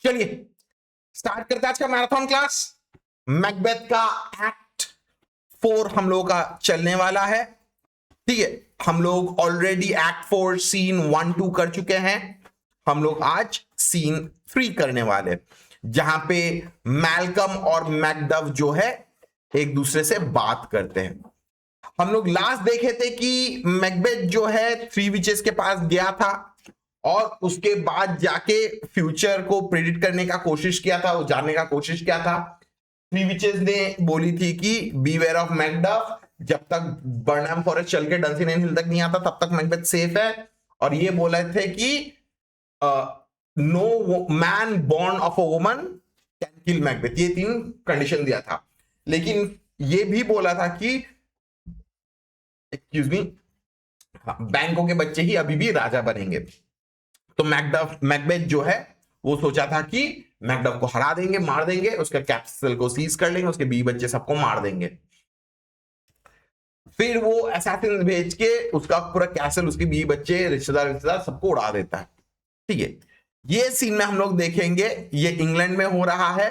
चलिए स्टार्ट करते हैं आज का मैराथन क्लास। मैकबेथ का एक्ट 4 हम लोगों का चलने वाला है। ठीक है, हम लोग ऑलरेडी एक्ट 4 सीन 1 2 कर चुके हैं। हम लोग आज सीन 3 करने वाले, जहां पे मैल्कम और मैकडव जो है एक दूसरे से बात करते हैं। हम लोग लास्ट देखे थे कि मैकबेथ जो है 3 विचेस के पास गया था और उसके बाद जाके फ्यूचर को प्रेडिक्ट करने का कोशिश किया था, वो जानने का कोशिश किया था। 3 विचेस ने बोली थी कि बीवेयर ऑफ मैकडव, जब तक बर्नहम फॉरेस्ट चल के डंसिन हिल तक नहीं आता तब तक मैकबेथ सेफ है। और ये बोले थे कि no man born of a woman can kill Macbeth, ये 3 कंडीशन दिया था। लेकिन ये भी बोला था कि एक्सक्यूज मी, बैंकों के बच्चे ही अभी भी राजा बनेंगे। तो मैकबेथ जो है वो सोचा था कि मैकडव को हरा देंगे, मार देंगे, उसका कैपिटल को सीज कर लेंगे, उसके बीवी बच्चे सबको मार देंगे। फिर वो असैसिन भेज के उसका पूरा कैसल, उसके बीवी बच्चे, रिश्तेदार सबको उड़ा देता है। ठीक है, ये सीन में हम लोग देखेंगे, ये इंग्लैंड में हो रहा है।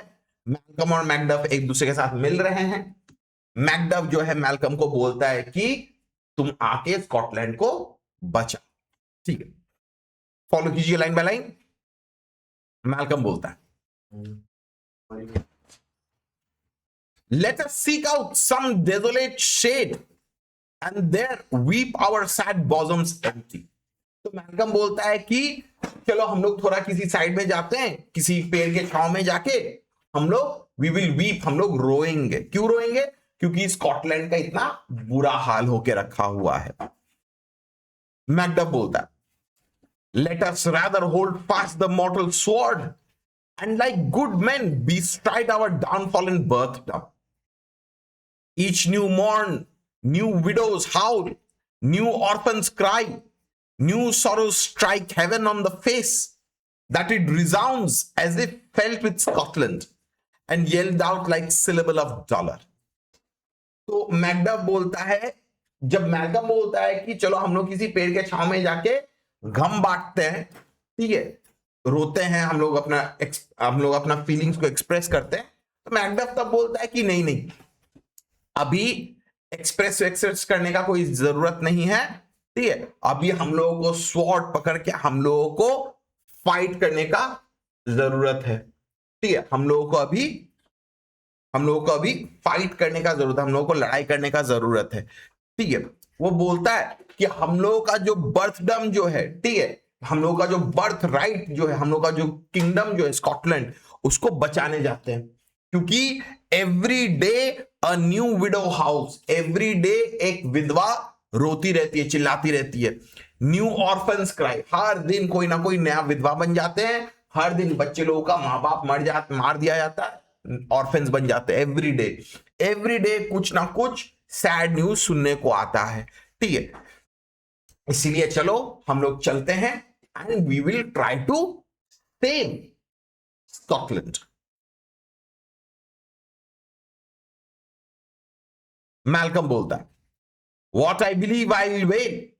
मैल्कम और मैकडव एक दूसरे के साथ मिल रहे हैं। मैकडव जो है मैल्कम को बोलता है कि तुम आके स्कॉटलैंड को बचा। ठीक है, फॉलो कीजिए लाइन बाय लाइन। मैल्कम बोलता है, let us seek out some desolate shade and there weep our sad bosoms empty. तो मैल्कम बोलता है कि चलो हम लोग थोड़ा किसी साइड में जाते हैं, किसी पेड़ के छांव में जाके हम लोग वी विल वीप, हम लोग रोएंगे। क्यों रोएंगे? क्योंकि स्कॉटलैंड का इतना बुरा हाल होके रखा हुआ है। मैकडव बोलता है, let us rather hold fast the mortal sword and like good men bestride our downfall and birthdom. Each new morn, new widows howl, new orphans cry, new sorrows strike heaven on the face, that it resounds as if felt with Scotland and yelled out like syllable of dollar. तो मैकडव बोलता है, जब Malcolm बोलता है कि चलो हम लोग किसी पेड़ के छांव में जाके गम बांटते हैं, ठीक है, रोते हैं, हम लोग अपना फीलिंग्स को एक्सप्रेस करते हैं, तो मैकडव तब बोलता है कि नहीं नहीं, अभी एक्सप्रेस करने का कोई जरूरत नहीं है। ठीक है, अभी हम लोगों को स्वॉर्ड पकड़ के हम लोगों को फाइट करने का जरूरत है। ठीक है, हम लोगों को अभी फाइट करने का जरूरत है, हम लोगों को लड़ाई करने का जरूरत है। ठीक है, वो बोलता है कि हम लोगों का जो बर्थडम जो है, ठीक है, हम लोगों का जो बर्थ राइट जो है, हम लोगों का जो किंगडम जो है स्कॉटलैंड, उसको बचाने जाते हैं। क्योंकि every day a new window house, every day एक विधवा रोती रहती है, चिल्लाती रहती है। न्यू ऑर्फन्स क्राई, हर दिन कोई ना कोई नया विधवा बन जाते हैं, हर दिन बच्चे लोगों का माँ बाप मार दिया जाता है, ऑर्फन्स बन जाते हैं। एवरी डे कुछ ना कुछ सैड न्यूज सुनने को आता है। ठीक है, इसीलिए चलो हम लोग चलते हैं and we will try to save Scotland. Malcolm बोलता है, what I believe I will wait,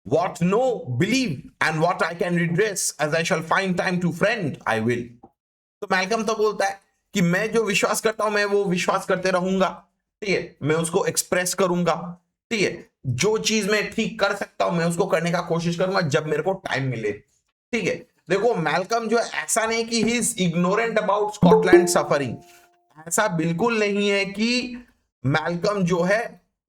what know believe and what I can redress as I shall find time to friend I will. तो Malcolm तो बोलता है कि मैं जो विश्वास करता हूं मैं वो विश्वास करते रहूंगा। ठीक है, मैं उसको एक्सप्रेस करूंगा। ठीक है, जो चीज मैं ठीक कर सकता हूं मैं उसको करने का कोशिश करूंगा जब मेरे को टाइम मिले। ठीक है, देखो मैल्कम जो है ऐसा नहीं कि he is ignorant about Scotland suffering, ऐसा बिल्कुल नहीं है कि मैल्कम जो है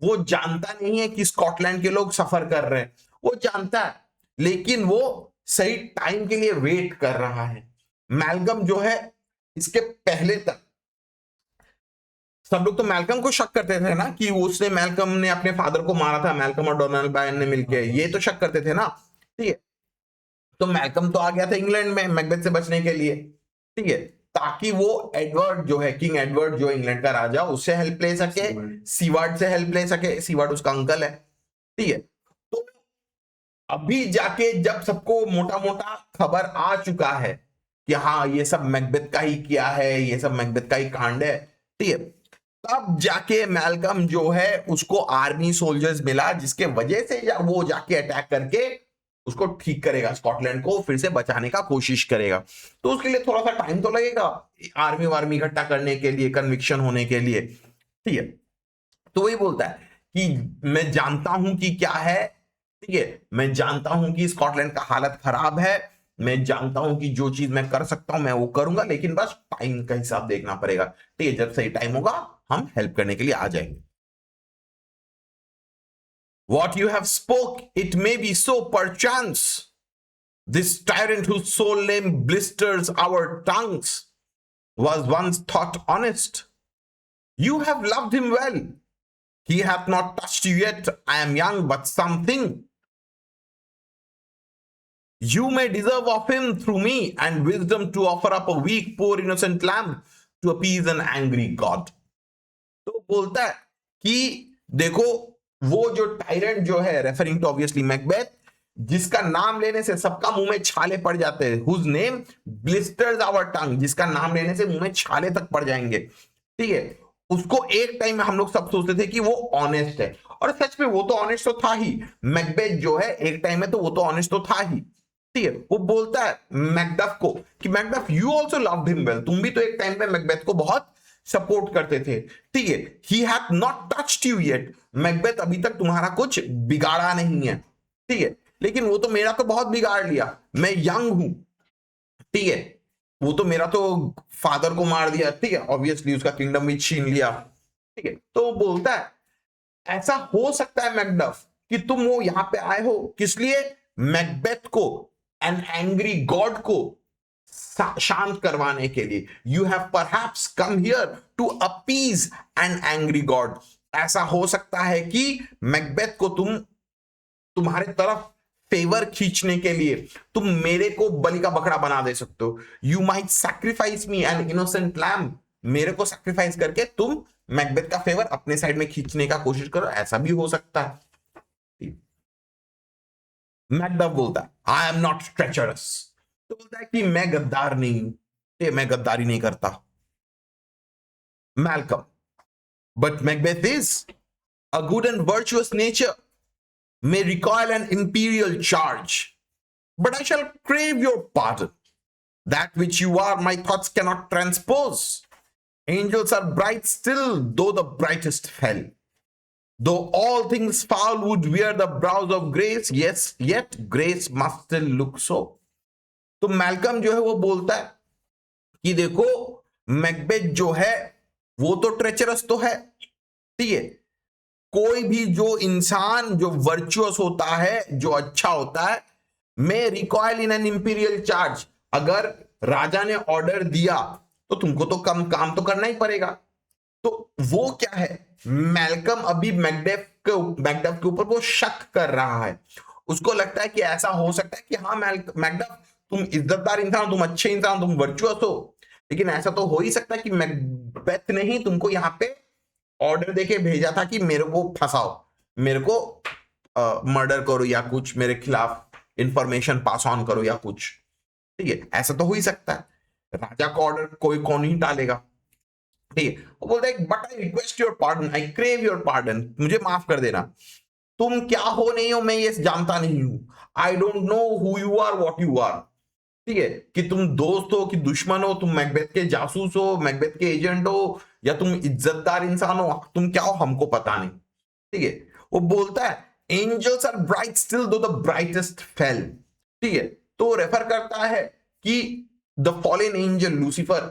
वो जानता नहीं है कि स्कॉटलैंड के लोग सफर कर रहे हैं, वो जानता है, लेकिन वो सही टाइम के लिए वेट कर रहा है। मैल्कम जो है इसके पहले तक सब लोग तो मैल्कम को शक करते थे ना कि उसने मैल्कम ने अपने फादर को मारा था, मैल्कम और डोनाल्ड बायन ने मिलके, ये तो शक करते थे ना। ठीक है, तो मैल्कम तो आ गया था इंग्लैंड में मैकबेथ से बचने के लिए। ठीक है, ताकि वो एडवर्ड जो है, किंग एडवर्ड जो इंग्लैंड का राजा, उससे हेल्प ले सके, सीवार्ड से हेल्प ले सके, सीवार्ड उसका अंकल है। ठीक है, तो अभी जाके जब सबको मोटा मोटा खबर आ चुका है कि हाँ ये सब मैकबेथ का ही किया है, ये सब मैकबेथ का ही कांड है, ठीक है, तब जाके मैल्कम जो है उसको आर्मी सोल्जर्स मिला, जिसके वजह से वो जाके अटैक करके उसको ठीक करेगा, स्कॉटलैंड को फिर से बचाने का कोशिश करेगा। तो उसके लिए थोड़ा सा टाइम तो लगेगा, आर्मी वार्मी इकट्ठा करने के लिए, कन्विक्शन होने के लिए, ठीक है। तो वही बोलता है कि मैं जानता हूं कि क्या है, ठीक है, मैं जानता हूं कि स्कॉटलैंड का हालत खराब है, मैं जानता हूं कि जो चीज मैं कर सकता हूं मैं वो करूंगा, लेकिन बस टाइम का हिसाब देखना पड़ेगा, ठीक है, जब सही टाइम होगा हम हेल्प करने के लिए आ जाएंगे। What you have spoke, it may be so perchance. This tyrant whose sole name blisters our tongues was once thought honest. You have loved him well. He hath not touched you yet. I am young, but something you may deserve of him through me, and wisdom to offer up a weak, poor, innocent lamb to appease an angry God. तो बोलता है कि देखो, वो जो tyrant जो है, referring to obviously Macbeth, जिसका नाम लेने से सबका मुंह में छाले पड़ जाते हैं, whose name blisters our tongue, जिसका नाम लेने से मुंह में छाले तक पड़ जाएंगे, ठीक है, उसको एक टाइम में हम लोग सब सोचते थे कि वो ऑनेस्ट है, और सच में वो तो ऑनेस्ट तो था ही। मैकबेथ जो है एक टाइम में तो वो तो ऑनेस्ट तो था ही, ठीक है। वो बोलता है मैकडफ को कि Macduff you also loved him well, तुम भी तो एक टाइम में मैकबेथ को बहुत सपोर्ट करते थे, ठीक है। He hath not touched you yet, Macbeth अभी तक तुम्हारा कुछ बिगाड़ा नहीं है, ठीक है, लेकिन वो तो मेरा तो बहुत बिगाड़ लिया, मैं यंग हूं, ठीक है, वो तो मेरा तो फादर को मार दिया, ठीक है, ऑब्वियसली उसका किंगडम भी छीन लिया, ठीक है। तो वो बोलता है ऐसा हो सकता है मैकडफ कि तुम वो यहां पे आए हो किस लिए, मैकबेथ को, एन एंग्री गॉड को शांत करवाने के लिए। You have perhaps come here to appease an angry god. ऐसा हो सकता है कि मैकबेथ को तुम्हारे तरफ फेवर खींचने के लिए तुम मेरे को बलि का बकरा बना दे सकते हो। You might sacrifice me an innocent lamb, मेरे को सैक्रिफाइस करके तुम मैकबेथ का फेवर अपने साइड में खींचने का कोशिश करो, ऐसा भी हो सकता है। मैकबेथ बोलता है आई एम नॉट ट्रेचरस, तो बोलता है कि मैं गद्दार नहीं हूं, मैं गद्दारी नहीं करता। Malcolm, but Macbeth is a good and virtuous nature, may recoil an imperial charge, but I shall crave your pardon. That which you are, my thoughts cannot transpose. Angels are bright still, though the brightest fell. Though all things foul would wear the brows of grace, yes, yet grace must still look so. तो मैल्कम जो है वो बोलता है कि देखो, Macbeth जो है वो तो ट्रेचरस तो है, ठीक है, कोई भी जो इंसान जो वर्चुअस होता है, जो अच्छा होता है, may recoil in an imperial charge, अगर राजा ने ऑर्डर दिया तो तुमको तो कम काम तो करना ही पड़ेगा। तो वो क्या है, मैल्कम अभी मैकबेथ के ऊपर वो शक कर रहा है, उसको लगता है कि ऐसा हो सकता है कि हाँ मैकबेथ तुम इज्जतदार इंसान, तुम अच्छे इंसान, तुम वर्चुअस हो, लेकिन ऐसा तो हो ही सकता है कि मैकबेथ ने ही तुमको यहाँ पे ऑर्डर देके भेजा था कि मेरे को फंसाओ, मेरे को मर्डर करो या कुछ, मेरे खिलाफ इंफॉर्मेशन पास ऑन करो या कुछ, ठीक है, ऐसा तो हो ही सकता है। राजा का ऑर्डर कोई कौन ही टालेगा, ठीक है। वो बोलता है but I request your pardon, I crave your pardon, मुझे माफ कर देना, तुम क्या हो नहीं हो मैं ये जानता नहीं हूं, I don't know who you are what you are, ठीक है, कि तुम दोस्त हो कि दुश्मन हो, तुम मैकबेथ के जासूस हो, मैकबेथ के एजेंट हो, या तुम इज्जतदार इंसान हो, तुम क्या हो हमको पता नहीं, ठीक है। वो बोलता है एंजल्स आर ब्राइट स्टिल दो द ब्राइटेस्ट फेल, ठीक है, तो रेफर करता है कि द फॉलन एंजल लूसीफर,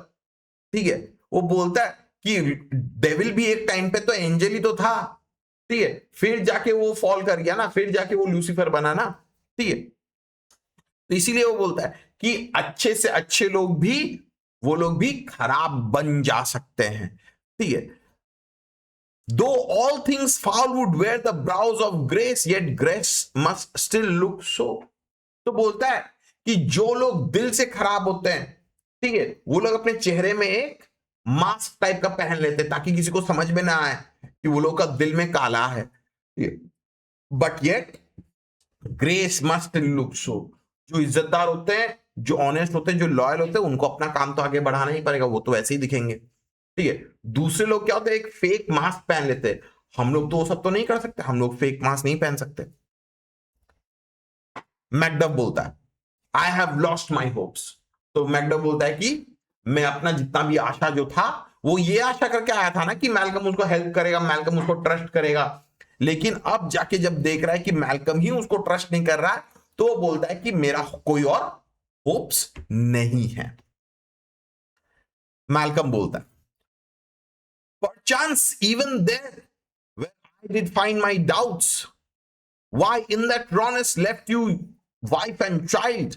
ठीक है, वो बोलता है कि डेविल भी एक टाइम पे तो एंजल ही तो था, ठीक है, फिर जाके वो फॉल कर गया ना, फिर जाके वो लूसीफर बना ना, ठीक है। तो इसीलिए वो बोलता है कि अच्छे से अच्छे लोग भी, वो लोग भी खराब बन जा सकते हैं, ठीक है। Though all things foul would wear the brows of grace, yet grace must still look so. तो बोलता है कि जो लोग दिल से खराब होते हैं, ठीक है, वो लोग अपने चेहरे में एक मास्क टाइप का पहन लेते हैं ताकि किसी को समझ में ना आए कि वो लोग का दिल में काला है, but yet grace must look so. जो इज्जतदार होते हैं, जो ऑनेस्ट होते हैं, जो लॉयल होते हैं, उनको अपना काम तो आगे बढ़ाना ही पड़ेगा, वो तो वैसे ही दिखेंगे, ठीक है। दूसरे लोग क्या होते हैं, एक फेक मास्क पहन लेते हैं, हम लोग तो वो सब तो नहीं कर सकते, हम लोग फेक मास्क नहीं पहन सकते। मैकडफ बोलता है I have lost my hopes. तो मैकडफ बोलता है कि मैं अपना जितना भी आशा जो था, वो ये आशा करके आया था ना कि मैल्कम उसको हेल्प करेगा, मैल्कम उसको ट्रस्ट करेगा, लेकिन अब जाके जब देख रहा है कि मैल्कम ही उसको ट्रस्ट नहीं कर रहा है, तो वो बोलता है कि मेरा कोई और होप्स नहीं है। मैल्कम बोलता है perchance even there where I did find my doubts, why in that rawness left you wife and child,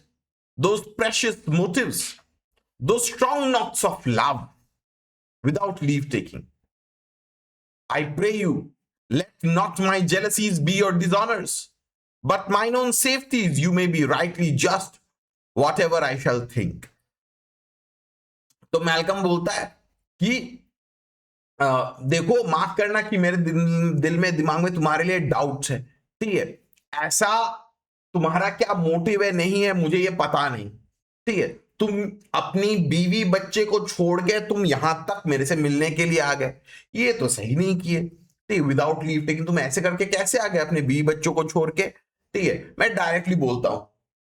those precious motives, those strong knots of love without leave taking. I pray you, let not my jealousies be your dishonors, but mine own safeties you may be rightly just, whatever I shall think. तो Malcolm बोलता है कि देखो माफ करना कि मेरे दिल में दिमाग में तुम्हारे लिए डाउट्स है, ठीक है, ऐसा तुम्हारा क्या मोटिव है नहीं है मुझे ये पता नहीं, ठीक है, तुम अपनी बीवी बच्चे को छोड़ के तुम यहां तक मेरे से मिलने के लिए आ गए, ये तो सही नहीं किए, ठीक है, विदाउट लीव टेकिंग तुम ऐसे करके कैसे आ गए अपने बीवी बच्चों को छोड़ के, ठीक है, मैं डायरेक्टली बोलता हूं,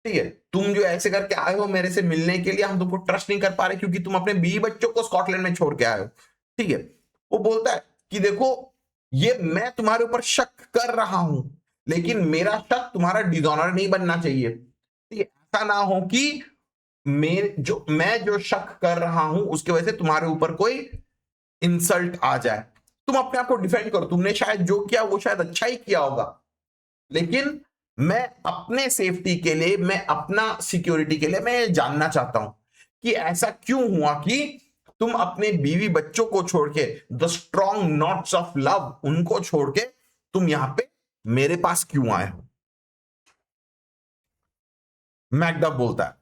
ठीक है, तुम जो ऐसे करके आए हो मेरे से मिलने के लिए, हम तुमको ट्रस्ट नहीं कर पा रहे क्योंकि तुम अपने बीवी बच्चों को स्कॉटलैंड में छोड़ के आए हो, ठीक है। वो बोलता है कि देखो ये मैं तुम्हारे ऊपर शक कर रहा हूं, लेकिन मेरा शक तुम्हारा डिसऑनर नहीं बनना चाहिए, ठीक है, ऐसा ना हो कि मैं जो शक कर रहा हूं उसकी वजह से तुम्हारे ऊपर कोई इंसल्ट आ जाए, तुम अपने आप को डिफेंड करो, तुमने शायद जो किया वो शायद अच्छा ही किया होगा, लेकिन मैं अपने सेफ्टी के लिए, मैं अपना सिक्योरिटी के लिए मैं जानना चाहता हूं कि ऐसा क्यों हुआ कि तुम अपने बीवी बच्चों को छोड़ के, the strong knots of love उनको छोड़ के तुम यहां पे मेरे पास क्यों आए हो। मैकडफ बोलता है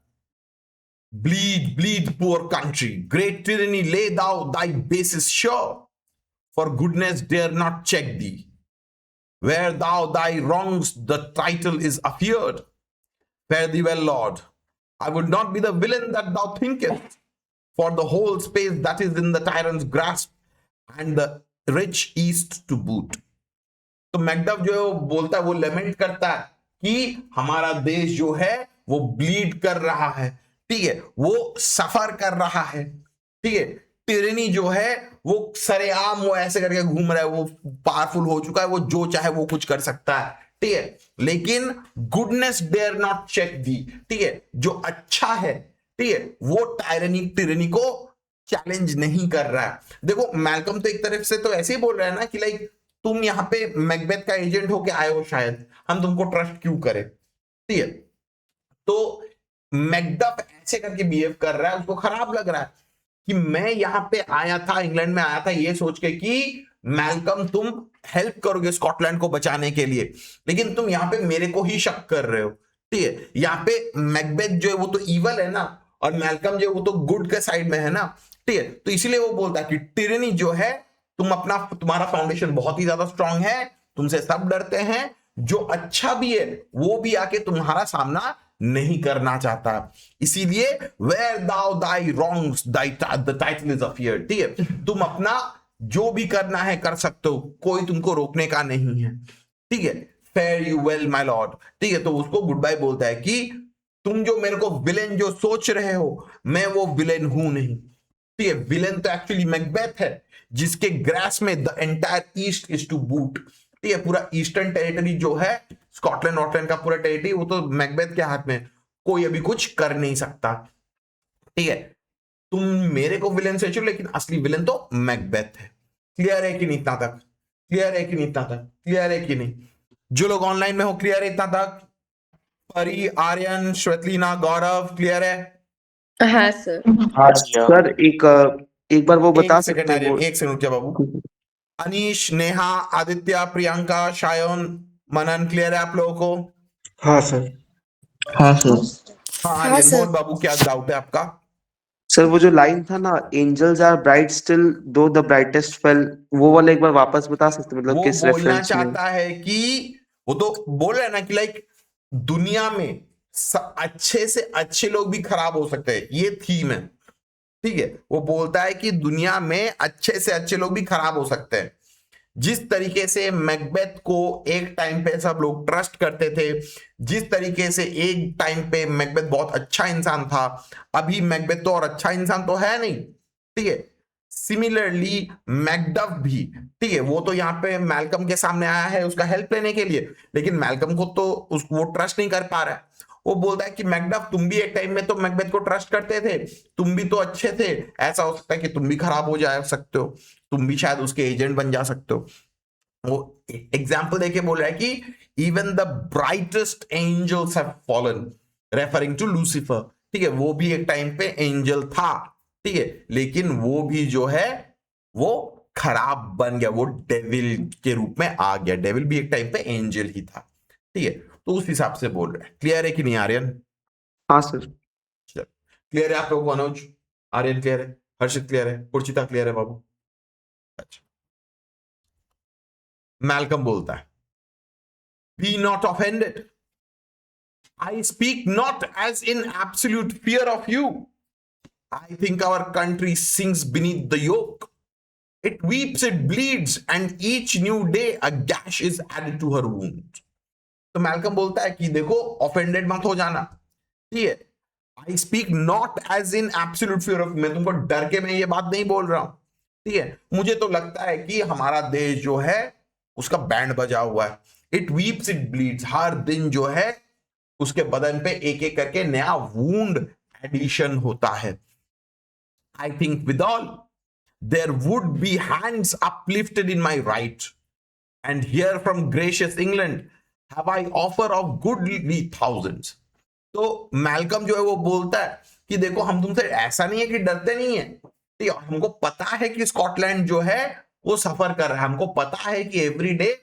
bleed bleed poor country, great tyranny lay thou thy basis sure, for goodness dare not check thee, where thou thy wrongs the title is afeared, fare thee well Lord, I would not be the villain that thou thinkest, for the whole space that is in the tyrant's grasp, and the rich east to boot. तो Macduff जो है वो बोलता है, वो लेमेंट करता है कि हमारा देश जो है वो ब्लीड कर रहा है, ठीक है, वो सफर कर रहा है, ठीक है, टिरनी जो है वो सरेआम वो ऐसे करके घूम रहा है, वो पावरफुल हो चुका है, वो जो चाहे वो कुछ कर सकता है, ठीक है, लेकिन goodness dare not check thee, ठीक है, जो अच्छा है, ठीक है, वो टिरनी को चैलेंज नहीं कर रहा है। देखो मैल्कम तो एक तरफ से तो ऐसे ही बोल रहा है ना कि लाइक तुम यहां पे मैकबेथ का एजेंट होके आए हो, शायद हम तुमको ट्रस्ट क्यों करें, ठीक है, तो मैकडफ ऐसे करके बिहेव कर रहा है, उसको खराब लग रहा है कि मैं यहां पे आया था, इंग्लैंड में आया था ये सोच के कि मैल्कम तुम हेल्प करोगे स्कॉटलैंड को बचाने के लिए, लेकिन तुम यहां पे मेरे को ही शक कर रहे हो, ठीक है, यहां पे मैकबेथ जो है वो तो इवल है ना, और मैल्कम जो है वो तो गुड के साइड में है ना, ठीक है, तो इसलिए वो बोलता है कि टिरनी जो है तुम्हारा फाउंडेशन बहुत ही ज्यादा स्ट्रांग है, तुमसे सब डरते हैं, जो अच्छा भी है वो भी आके तुम्हारा सामना नहीं करना चाहता, इसीलिए where thou thy wrongs the title is affeered, ठीक है, तुम अपना जो भी करना है कर सकते हो, कोई तुमको रोकने का नहीं है, ठीक है, fair you well my Lord, ठीक है, तो उसको गुड बाय बोलता है कि तुम जो मेरे को विलेन जो सोच रहे हो, मैं वो विलेन हूं नहीं, ठीक है, विलेन तो एक्चुअली मैकबेथ है, जिसके ग्रास में the entire east is to boot, ठीक है, पूरा ईस्टर्न टेरिटरी जो है स्कॉटलैंड वॉटलैंड का पूरा टेरिटरी वो तो मैकबेथ के हाथ में, कोई अभी कुछ कर नहीं सकता, ठीक है, तुम मेरे को विलेन सोचो लेकिन असली विलेन तो मैकबेथ है। क्लियर है कि नहीं इतना तक? क्लियर है कि नहीं इतना तक? क्लियर है कि नहीं? जो लोग ऑनलाइन में हो क्लियर है इतना तक? परी, आर्यन, श्वेतलीना, गौरव क्लियर है? हाँ सर। हाँ सर, एक बार वो बता सकते हैं वो? एक सेकंड रुक जा बाबू। अनीश, नेहा, आदित्य, प्रियंका, शायन, मनन क्लियर है आप लोगों को? हाँ सर। हाँ सर। हाँ हाँ आर्यन, सर। मोहन बाबू क्या डाउट है आपका? सर वो जो लाइन था ना, एंजल्स आर ब्राइट स्टिल दो द ब्राइटेस्ट फेल, वो वाला एक बार वापस बता सकते हैं? मतलब वो किस बोलना रेफरेंस में? चाहता है कि वो तो बोल रहा है ना कि लाइक दुनिया में अच्छे से अच्छे लोग भी खराब हो सकते हैं, ये थीम है, ठीक है, वो बोलता है कि दुनिया में अच्छे से अच्छे लोग भी खराब हो सकते हैं, जिस तरीके से मैकबेथ को एक टाइम पे सब लोग ट्रस्ट करते थे, जिस तरीके से एक टाइम पे मैकबेथ बहुत अच्छा इंसान था, अभी मैकबेथ तो और अच्छा इंसान तो है नहीं, ठीक है। सिमिलरली मैकडफ भी, ठीक है, वो तो यहाँ पे मैल्कम के सामने आया है उसका हेल्प लेने के लिए, लेकिन मैल्कम को तो वो ट्रस्ट नहीं कर पा रहा है। वो बोलता है कि मैकडफ तुम भी एक टाइम में तो मैकबेथ को ट्रस्ट करते थे, तुम भी तो अच्छे थे, ऐसा हो सकता है कि तुम भी खराब हो जा सकते हो, तुम भी शायद उसके एजेंट बन जा सकते हो। वो एग्जाम्पल देके बोल रहा है कि even the brightest angels have fallen, referring to Lucifer, ठीक है, वो भी एक टाइम पे एंजल था, ठीक है, लेकिन वो भी जो है वो खराब बन गया, वो डेविल के रूप में आ गया। डेविल भी एक टाइम पे एंजल ही था, ठीक है। तो उस हिसाब से बोल रहे हैं। क्लियर है कि नहीं आर्यन? हाँ सर। क्लियर है आप लोगों को? अनुज, आर्यन क्लियर है? हर्षित क्लियर है? पुरचिता क्लियर है बाबू? अच्छा। मैल्कम बोलता है, be not offended, I speak not as in absolute fear of you. I think our country sinks beneath the yoke. It weeps, it bleeds, and each new day a gash is added to her wound. तो Malcolm बोलता है कि देखो, offended मत हो जाना, ठीक है। I speak not as in absolute fear of, मैं तुमको डर के मैं ये बात नहीं बोल रहा हूं, ठीक है। मुझे तो लगता है कि हमारा देश जो है उसका बैंड बजा हुआ है। इट वीप्स, इट ब्लीड्स, हर दिन जो है उसके बदन पे एक एक करके नया वूंड एडिशन होता है। I think with all there would be hands uplifted in my right and here from gracious England have I offer of goodly thousands. तो मैल्कम जो है वो बोलता है कि देखो, हम तुमसे ऐसा नहीं है कि डरते नहीं है, ठीक है, हमको पता है कि स्कॉटलैंड जो है वो सफर कर रहा है, हमको पता है कि एवरी डे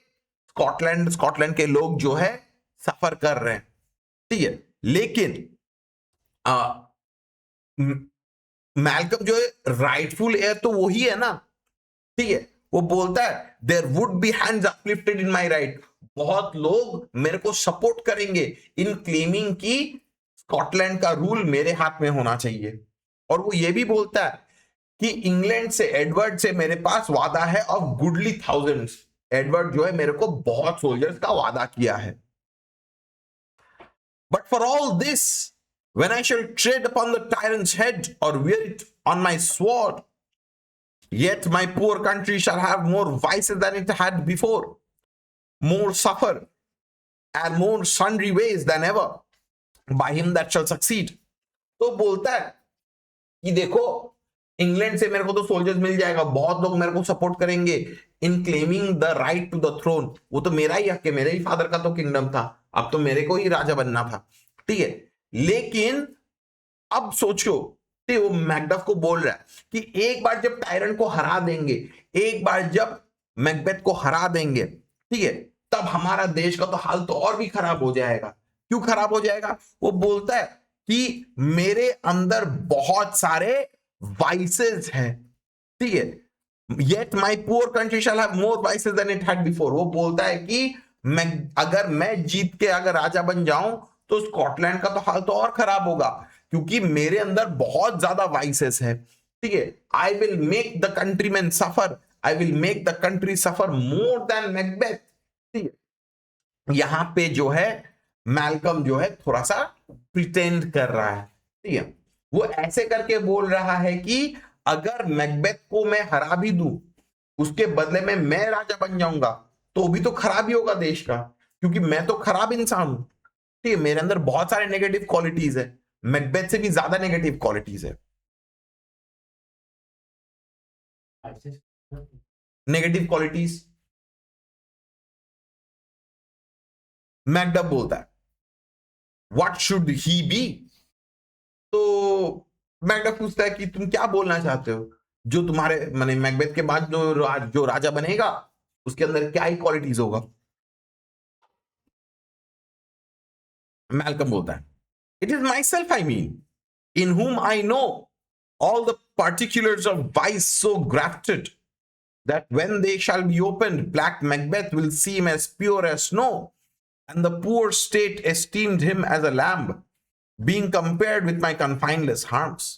स्कॉटलैंड के लोग जो है सफर कर रहे हैं, ठीक है, लेकिन मैल्कम जो है राइटफुल एयर तो वही है ना, ठीक है। वो बोलता है there would be hands uplifted in my right, बहुत लोग मेरे को सपोर्ट करेंगे इन क्लेमिंग की स्कॉटलैंड का रूल मेरे हाथ में होना चाहिए। और वो ये भी बोलता है कि इंग्लैंड से, एडवर्ड से मेरे पास वादा है ऑफ गुडली थाउजेंड्स, एडवर्ड जो है मेरे को बहुत सोल्जर्स का वादा किया है। But for all this, when I shall tread upon the tyrant's head or wear it on my sword, yet my poor country shall have more vices than it had before, more suffer, and more sundry ways than ever by him that shall succeed. तो बोलता है कि देखो, England से मेरे को तो soldiers मिल जाएगा, बहुत लोग मेरे को सपोर्ट करेंगे in claiming the right to the throne, वो तो मेरा ही हक है, मेरे ही फादर का तो किंगडम था, अब तो मेरे को ही राजा बनना था, ठीक है। लेकिन अब सोचो, ठीक है, वो मैकडफ को बोल रहा है कि एक बार जब टायरन को हरा देंगे, एक बार जब मैकबेथ को हरा देंगे, ठीक है, तब हमारा देश का तो हाल तो और भी खराब हो जाएगा। क्यों खराब हो जाएगा? वो बोलता है कि मेरे अंदर बहुत सारे वाइसेस हैं, ठीक है, yet my poor country shall have more vices than it had before। वो बोलता है कि अगर मैं जीत के अगर राजा बन जाऊं तो स्कॉटलैंड का तो हाल तो और खराब होगा, क्योंकि मेरे अंदर बहुत ज्यादा वाइसेस है, ठीक है। I will make the countryman suffer, I will make the country suffer more than Macbeth, ठीक है। यहां पे जो है मैल्कम जो है थोड़ा सा प्रिटेंड कर रहा है, ठीक है। वो ऐसे करके बोल रहा है कि अगर मैकबेथ को मैं हरा भी दूं, उसके बदले में मैं राजा बन जाऊंगा, तो भी तो खराब ही होगा देश का, क्योंकि मैं तो खराब इंसान हूं, ठीक है, मेरे अंदर बहुत सारे नेगेटिव क्वालिटीज है, मैकबेथ से भी ज्यादा नेगेटिव क्वालिटीज है। नेगेटिव क्वालिटीज मैकडफ बोलता है व्हाट शुड ही बी। तो मैकडफ पूछता है कि तुम क्या बोलना चाहते हो, जो तुम्हारे माने मैकबेथ के बाद जो राजा बनेगा उसके अंदर क्या ही क्वालिटीज होगा। मैल्कम बोलता है it is my self I mean, in whom I know all the particulars of vice so grafted that when they shall be opened, black Macbeth will seem as pure as snow, and the poor state esteemed him as a lamb, being compared with my confineless harms.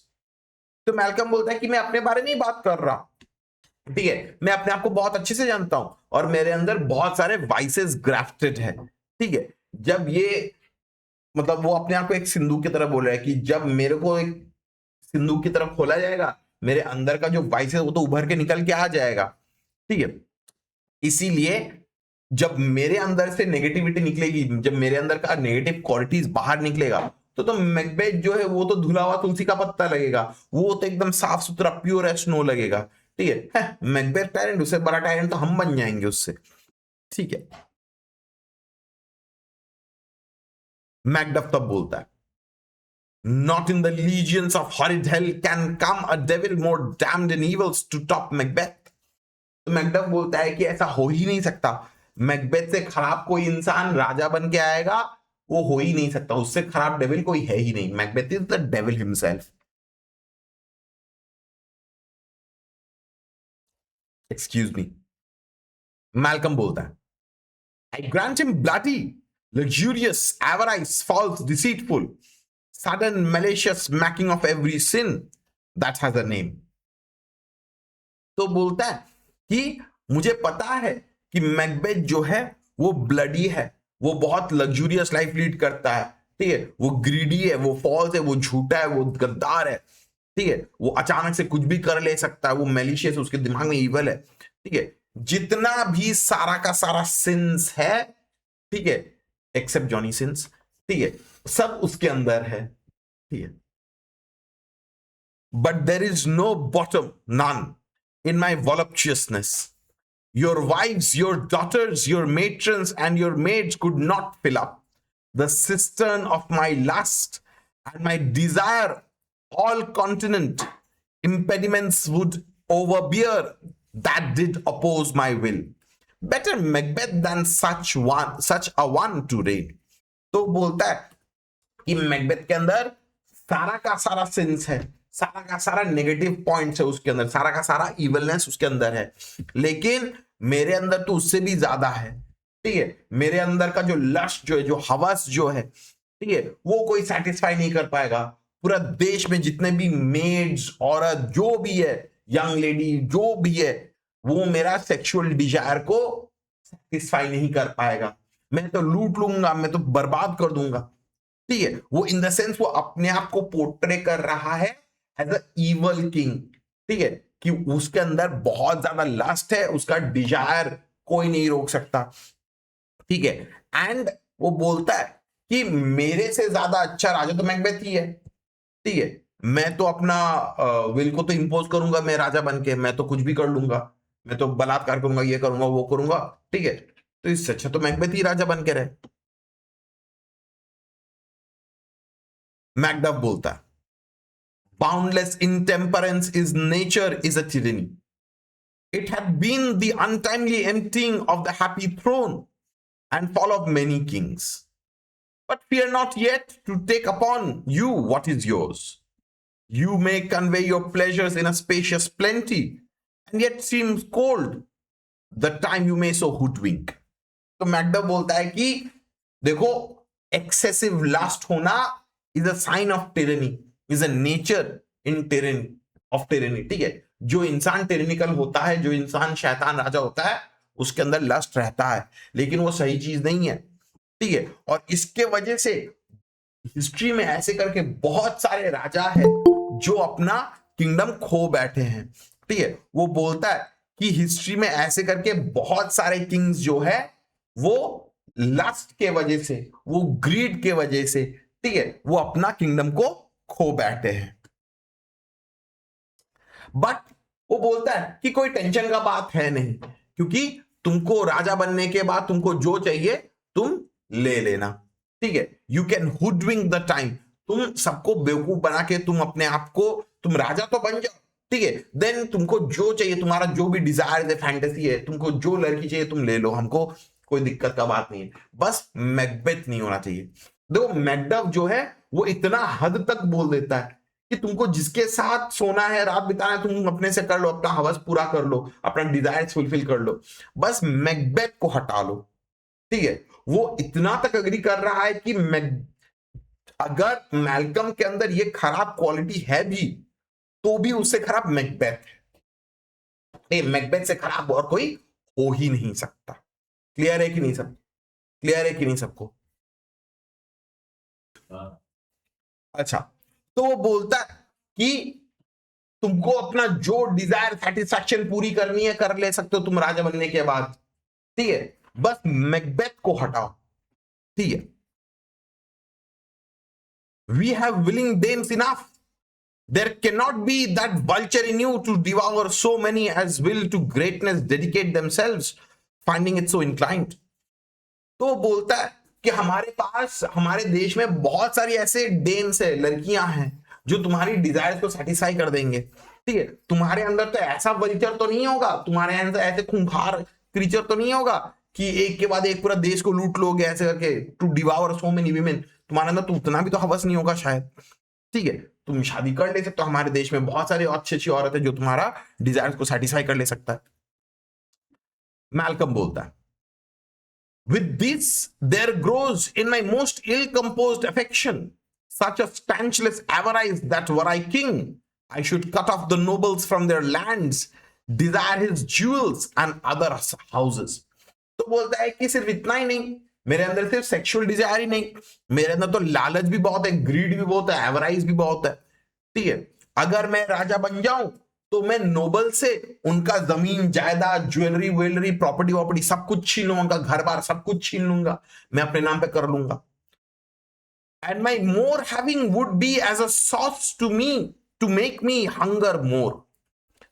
तो Malcolm बोलता है कि मैं अपने बारे में ही बात कर रहा हूं, ठीक है, मैं अपने आप को बहुत अच्छे से जानता हूं और मेरे अंदर बहुत सारे वाइसेस ग्राफ्टेड है। ठीक है, जब ये मतलब वो अपने आप को एक सिंधु की तरह बोल रहा है कि जब मेरे को एक सिंधु की तरफ खोला जाएगा, मेरे अंदर का जो वाइस है वो तो उभर के निकल के आ जाएगा। ठीक है, इसीलिए जब मेरे अंदर से नेगेटिविटी निकलेगी, जब मेरे अंदर का नेगेटिव क्वालिटीज बाहर निकलेगा, तो मैकबेथ जो है वो तो धुला हुआ तुलसी का पत्ता लगेगा, वो तो एकदम साफ सुथरा प्योर एज स्नो लगेगा। ठीक है, मैकबेथ टायरेंट, उससे बड़ा टायरेंट तो हम बन जाएंगे उससे। ठीक है, मैकडफ तब बोलता है, Not in the legions of horrid hell can come a devil more damned in evils to top Macbeth. तो मैकडफ बोलता है कि ऐसा हो ही नहीं सकता, मैकबेथ से खराब कोई इंसान राजा बन के आएगा, वो हो ही नहीं सकता, उससे खराब डेविल कोई है ही नहीं। Macbeth is the devil himself. Excuse me, Malcolm बोलता है, I grant him bloody, luxurious, avarice, false, deceitful, sudden, malicious smacking of every sin that has a name. तो बोलता है कि मुझे पता है कि मैकबेथ जो है वो ब्लडी है, वो बहुत लग्जूरियस लाइफ लीड करता है। ठीक है, वो ग्रीडी है, वो फॉल्स है, वो झूठा है, वो गद्दार है। ठीक है, वो अचानक से कुछ भी कर ले सकता है, वो मेलिशियस, उसके दिमाग में इवल है। ठीक है, जितना भी सारा का सारा सिंस है, ठीक है, एक्सेप्ट जॉनी सिंस, ठीक है, सब उसके अंदर है। ठीक है, but there is no bottom, none, in my voluptuousness. Your wives, your daughters, your matrons, and your maids could not fill up the cistern of my lust and my desire. All continent impediments would overbear that did oppose my will. Better Macbeth than such a one to reign. तो बोलता है कि Macbeth के अंदर सारा का सारा since है, सारा का सारा नेगेटिव पॉइंट्स है उसके अंदर, सारा का सारा इवलनेस उसके अंदर है, लेकिन मेरे अंदर तो उससे भी ज्यादा है। ठीक है, मेरे अंदर का जो लस्ट जो है, जो हवस जो है, ठीक है, वो कोई सेटिस्फाई नहीं कर पाएगा। पूरा देश में जितने भी मेड्स, औरत, जो भी है, यंग लेडी जो भी है, वो मेरा सेक्सुअल डिजायर को सेटिस्फाई नहीं कर पाएगा। मैं तो लूट लूंगा, मैं तो बर्बाद कर दूंगा। ठीक है, वो इन द सेंस वो अपने आप को पोर्ट्रे कर रहा है एज अ इवल किंग। ठीक है, कि उसके अंदर बहुत ज्यादा लस्ट है, उसका डिजायर कोई नहीं रोक सकता। ठीक है, एंड वो बोलता है कि मेरे से ज्यादा अच्छा राजा तो मैकबेथ ही है। ठीक है, मैं तो अपना विल को तो इंपोज करूंगा, मैं राजा बन के मैं तो कुछ भी कर लूंगा, मैं तो बलात्कार करूंगा, ये करूंगा, वो करूंगा। ठीक है, तो इससे अच्छा तो मैकबेथ ही राजा बन के रहे। मैकडफ बोलता है, boundless intemperance is nature is a tyranny. It had been the untimely emptying of the happy throne and fall of many kings. But fear not yet to take upon you what is yours. You may convey your pleasures in a spacious plenty, and yet seems cold the time you may so hoodwink. तो Macduff बोलता है कि देखो, excessive lust होना is a sign of tyranny, is a nature in tyranny of tyranny. ठीक है, जो इंसान टिरेनिकल होता है, जो इंसान शैतान राजा होता है, उसके अंदर लस्ट रहता है, लेकिन वो सही चीज नहीं है। ठीक है, और इसके वजह से हिस्ट्री में ऐसे करके बहुत सारे राजा है जो अपना किंगडम खो बैठे हैं। ठीक है, वो बोलता है कि हिस्ट्री में ऐसे करके बहुत सारे किंग्स जो है वो लस्ट के वजह से, वो ग्रीड के वजह से, ठीक है, वो अपना किंगडम को खो बैठे हैं। बट वो बोलता है कि कोई टेंशन का बात है नहीं, क्योंकि तुमको राजा बनने के बाद तुमको जो चाहिए तुम ले लेना। ठीक है, यू कैन हुडविंग द टाइम, तुम सबको बेवकूफ बना के तुम अपने आप को, तुम राजा तो बन जाओ। ठीक है, देन तुमको जो चाहिए, तुम्हारा जो भी डिजायर है, फैंटेसी है, तुमको जो लड़की चाहिए तुम ले लो, हमको कोई दिक्कत का बात नहीं है, बस मैकबेथ नहीं होना चाहिए। देखो, मैकडफ जो है वो इतना हद तक बोल देता है कि तुमको जिसके साथ सोना है, रात बिताना है, तुम अपने से कर लो, अपना हवस पूरा कर लो, अपना डिजायर फुलफिल कर लो, बस मैकबेथ को हटा लो। ठीक है, वो इतना तक अग्री कर रहा है कि अगर मैल्कम के अंदर ये खराब क्वालिटी है भी, तो भी उससे खराब मैकबेथ है। ये मैकबेथ से खराब और कोई हो ही नहीं सकता। क्लियर है कि नहीं सब? क्लियर है कि नहीं सबको? अच्छा, तो वो बोलता है कि तुमको अपना जो डिजायर सेटिस्फैक्शन पूरी करनी है कर ले सकते हो तुम राजा बनने के बाद, ठीक है, बस मैकबेथ को हटाओ, ठीक है। We have willing dames enough, there cannot be that vulture in you to devour so many as will to greatness dedicate themselves, finding it so inclined। तो बोलता है कि हमारे पास हमारे देश में बहुत सारी ऐसे डेम्स है, लड़कियां हैं जो तुम्हारी डिजायर्स को सेटिस्फाई कर देंगे, ठीक है। तुम्हारे अंदर तो ऐसा वल्चर तो नहीं होगा, तुम्हारे अंदर ऐसे खूंखार क्रीचर तो नहीं होगा कि एक के बाद एक पूरा देश को लूट लोगे ऐसे करके, to devour so many women. तुम्हारे अंदर तो उतना भी तो हवस नहीं होगा शायद, ठीक है। तुम शादी कर ले सकते हो, हमारे देश में बहुत सारी अच्छी अच्छी औरत है जो तुम्हारा डिजायर्स को सेटिस्फाई कर ले सकता है। मैल्कम बोलता है, with this there grows in my most ill composed affection such a stanchless avarice that were I king I should cut off the nobles from their lands, desire his jewels and other houses। तो बोलता है कि सिर्फ इतना ही नहीं, मेरे अंदर सिर्फ सेक्सुअल डिजायर ही नहीं, मेरे अंदर तो लालच भी बहुत है, ग्रीड भी बहुत है, एवराइज भी बहुत है, ठीक है। अगर मैं राजा बन जाऊं तो मैं नोबल से उनका जमीन जायदाद ज्वेलरी वेलरी प्रॉपर्टी वॉपर्टी सब कुछ छीन लूंगा, घर बार सब कुछ छीन लूंगा, मैं अपने नाम पे कर लूंगा। And my more having would be as a sauce to me to make me hunger more,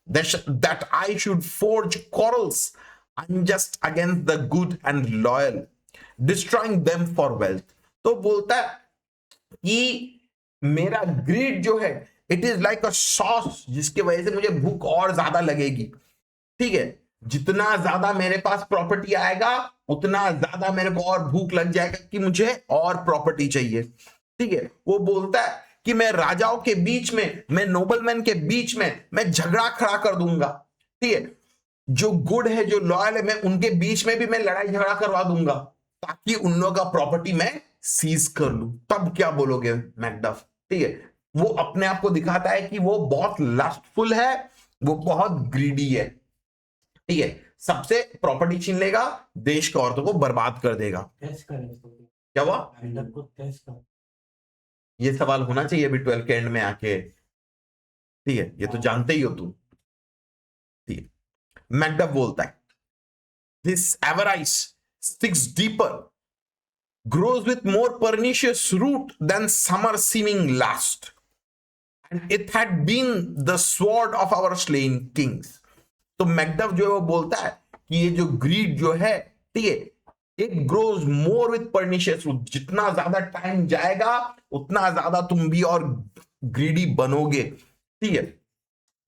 that I should forge quarrels unjust against the good and loyal, destroying them for wealth। तो बोलता है कि मेरा grid जो है it is like a sauce, जिसके वजह से मुझे भूख और ज्यादा लगेगी, ठीक है। जितना ज्यादा मेरे पास प्रॉपर्टी आएगा उतना ज्यादा मेरे को और भूख लग जाएगा कि मुझे और प्रॉपर्टी चाहिए, ठीक है। वो बोलता है कि मैं राजाओं के बीच में, मैं नोबलमैन के बीच में मैं झगड़ा खड़ा कर दूंगा, ठीक है। जो गुड है जो लॉयल है मैं उनके बीच में भी मैं लड़ाई झगड़ा करवा दूंगा ताकि उन लोगों का प्रॉपर्टी मैं सीज कर लूं। तब क्या बोलोगे मैकडफ, ठीक है। वो अपने आप को दिखाता है कि वो बहुत लस्टफुल है, वो बहुत ग्रीडी है, ठीक है। सबसे प्रॉपर्टी छीन लेगा, देश की औरतों को बर्बाद कर देगा। क्या हुआ? ये सवाल होना चाहिए अभी 12 के एंड में आके, ठीक है, ये तो जानते ही हो तुम, ठीक है। मैकडफ बोलता है this एवराइस sticks deeper, grows with more pernicious root than summer seeming last, and it had been the sword of our slain kings। तो मैकडफ जो है वो बोलता है कि ये जो ग्रीड जो है, ठीक है, it grows more with pernicious root, जितना ज्यादा टाइम जाएगा उतना ज्यादा तुम भी और ग्रीडी बनोगे, ठीक है।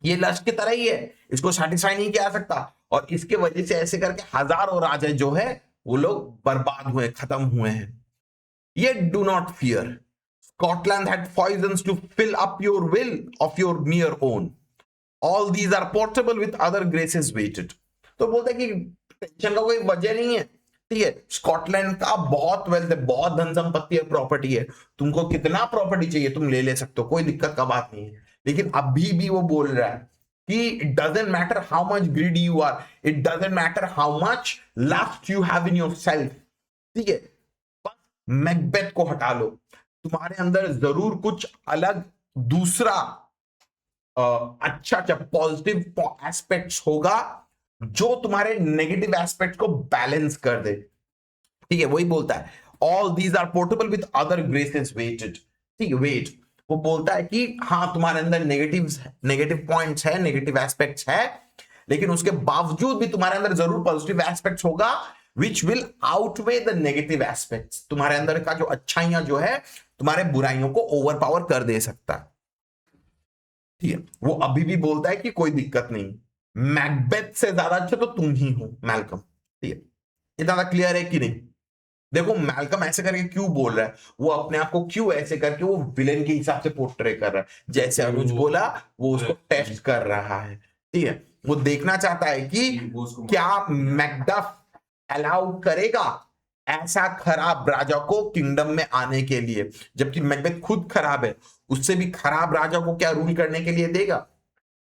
ये लस्ट की तरह ही है, इसको सेटिस्फाई नहीं किया जा सकता, और इसके वजह से ऐसे करके हजारों राजा जो है वो लोग बर्बाद हुए, खत्म हुए हैं। Yet do not fear, Scotland had poisons to fill up your will of your mere own, all these are portable with other graces weighted। तो बोलते हैं कि टेंशन का कोई वजह नहीं है, ठीक है। स्कॉटलैंड का बहुत वेल्थ है, बहुत धन संपत्ति है, प्रॉपर्टी है, तुमको कितना प्रॉपर्टी चाहिए तुम ले सकते हो, कोई दिक्कत का बात नहीं है। लेकिन अभी भी वो बोल रहा है कि it doesn't matter how much greedy you are, it doesn't matter how much lust you have in yourself, ठीक है। बस मैकबेथ को हटा लो, तुम्हारे अंदर जरूर कुछ अलग दूसरा अच्छा पॉजिटिव एस्पेक्ट्स होगा जो तुम्हारे नेगेटिव एस्पेक्ट को बैलेंस कर दे, ठीक है। वही बोलता है all these are portable with other graces weighted, ठीक है, वेट। वो बोलता है कि हाँ तुम्हारे अंदर नेगेटिव पॉइंट्स है, नेगेटिव एस्पेक्ट्स है, लेकिन उसके बावजूद भी तुम्हारे अंदर जरूर पॉजिटिव एस्पेक्ट्स होगा which will outweigh the negative aspects। तुम्हारे अंदर का जो अच्छाइयां जो है तुम्हारे बुराइयों को ओवरपावर कर दे सकता है, ठीक है। वो अभी भी बोलता है कि कोई दिक्कत नहीं, मैकबेथ से ज्यादा अच्छा तो तुम ही हो मैल्कम, ठीक है। ये ज्यादा क्लियर है कि नहीं? देखो मैल्कम ऐसे करके क्यों बोल रहा है, वो अपने आप को क्यों ऐसे करके वो विलेन के हिसाब से पोर्ट्रे कर रहा है, जैसे अनुज बोला वो उसको टेस्ट कर रहा है, ठीक है। वो देखना चाहता है कि क्या मैकडफ अलाउ करेगा ऐसा खराब राजा को किंगडम में आने के लिए, जबकि मैकबेथ खुद खराब है, उससे भी खराब राजा को क्या रूल करने के लिए देगा?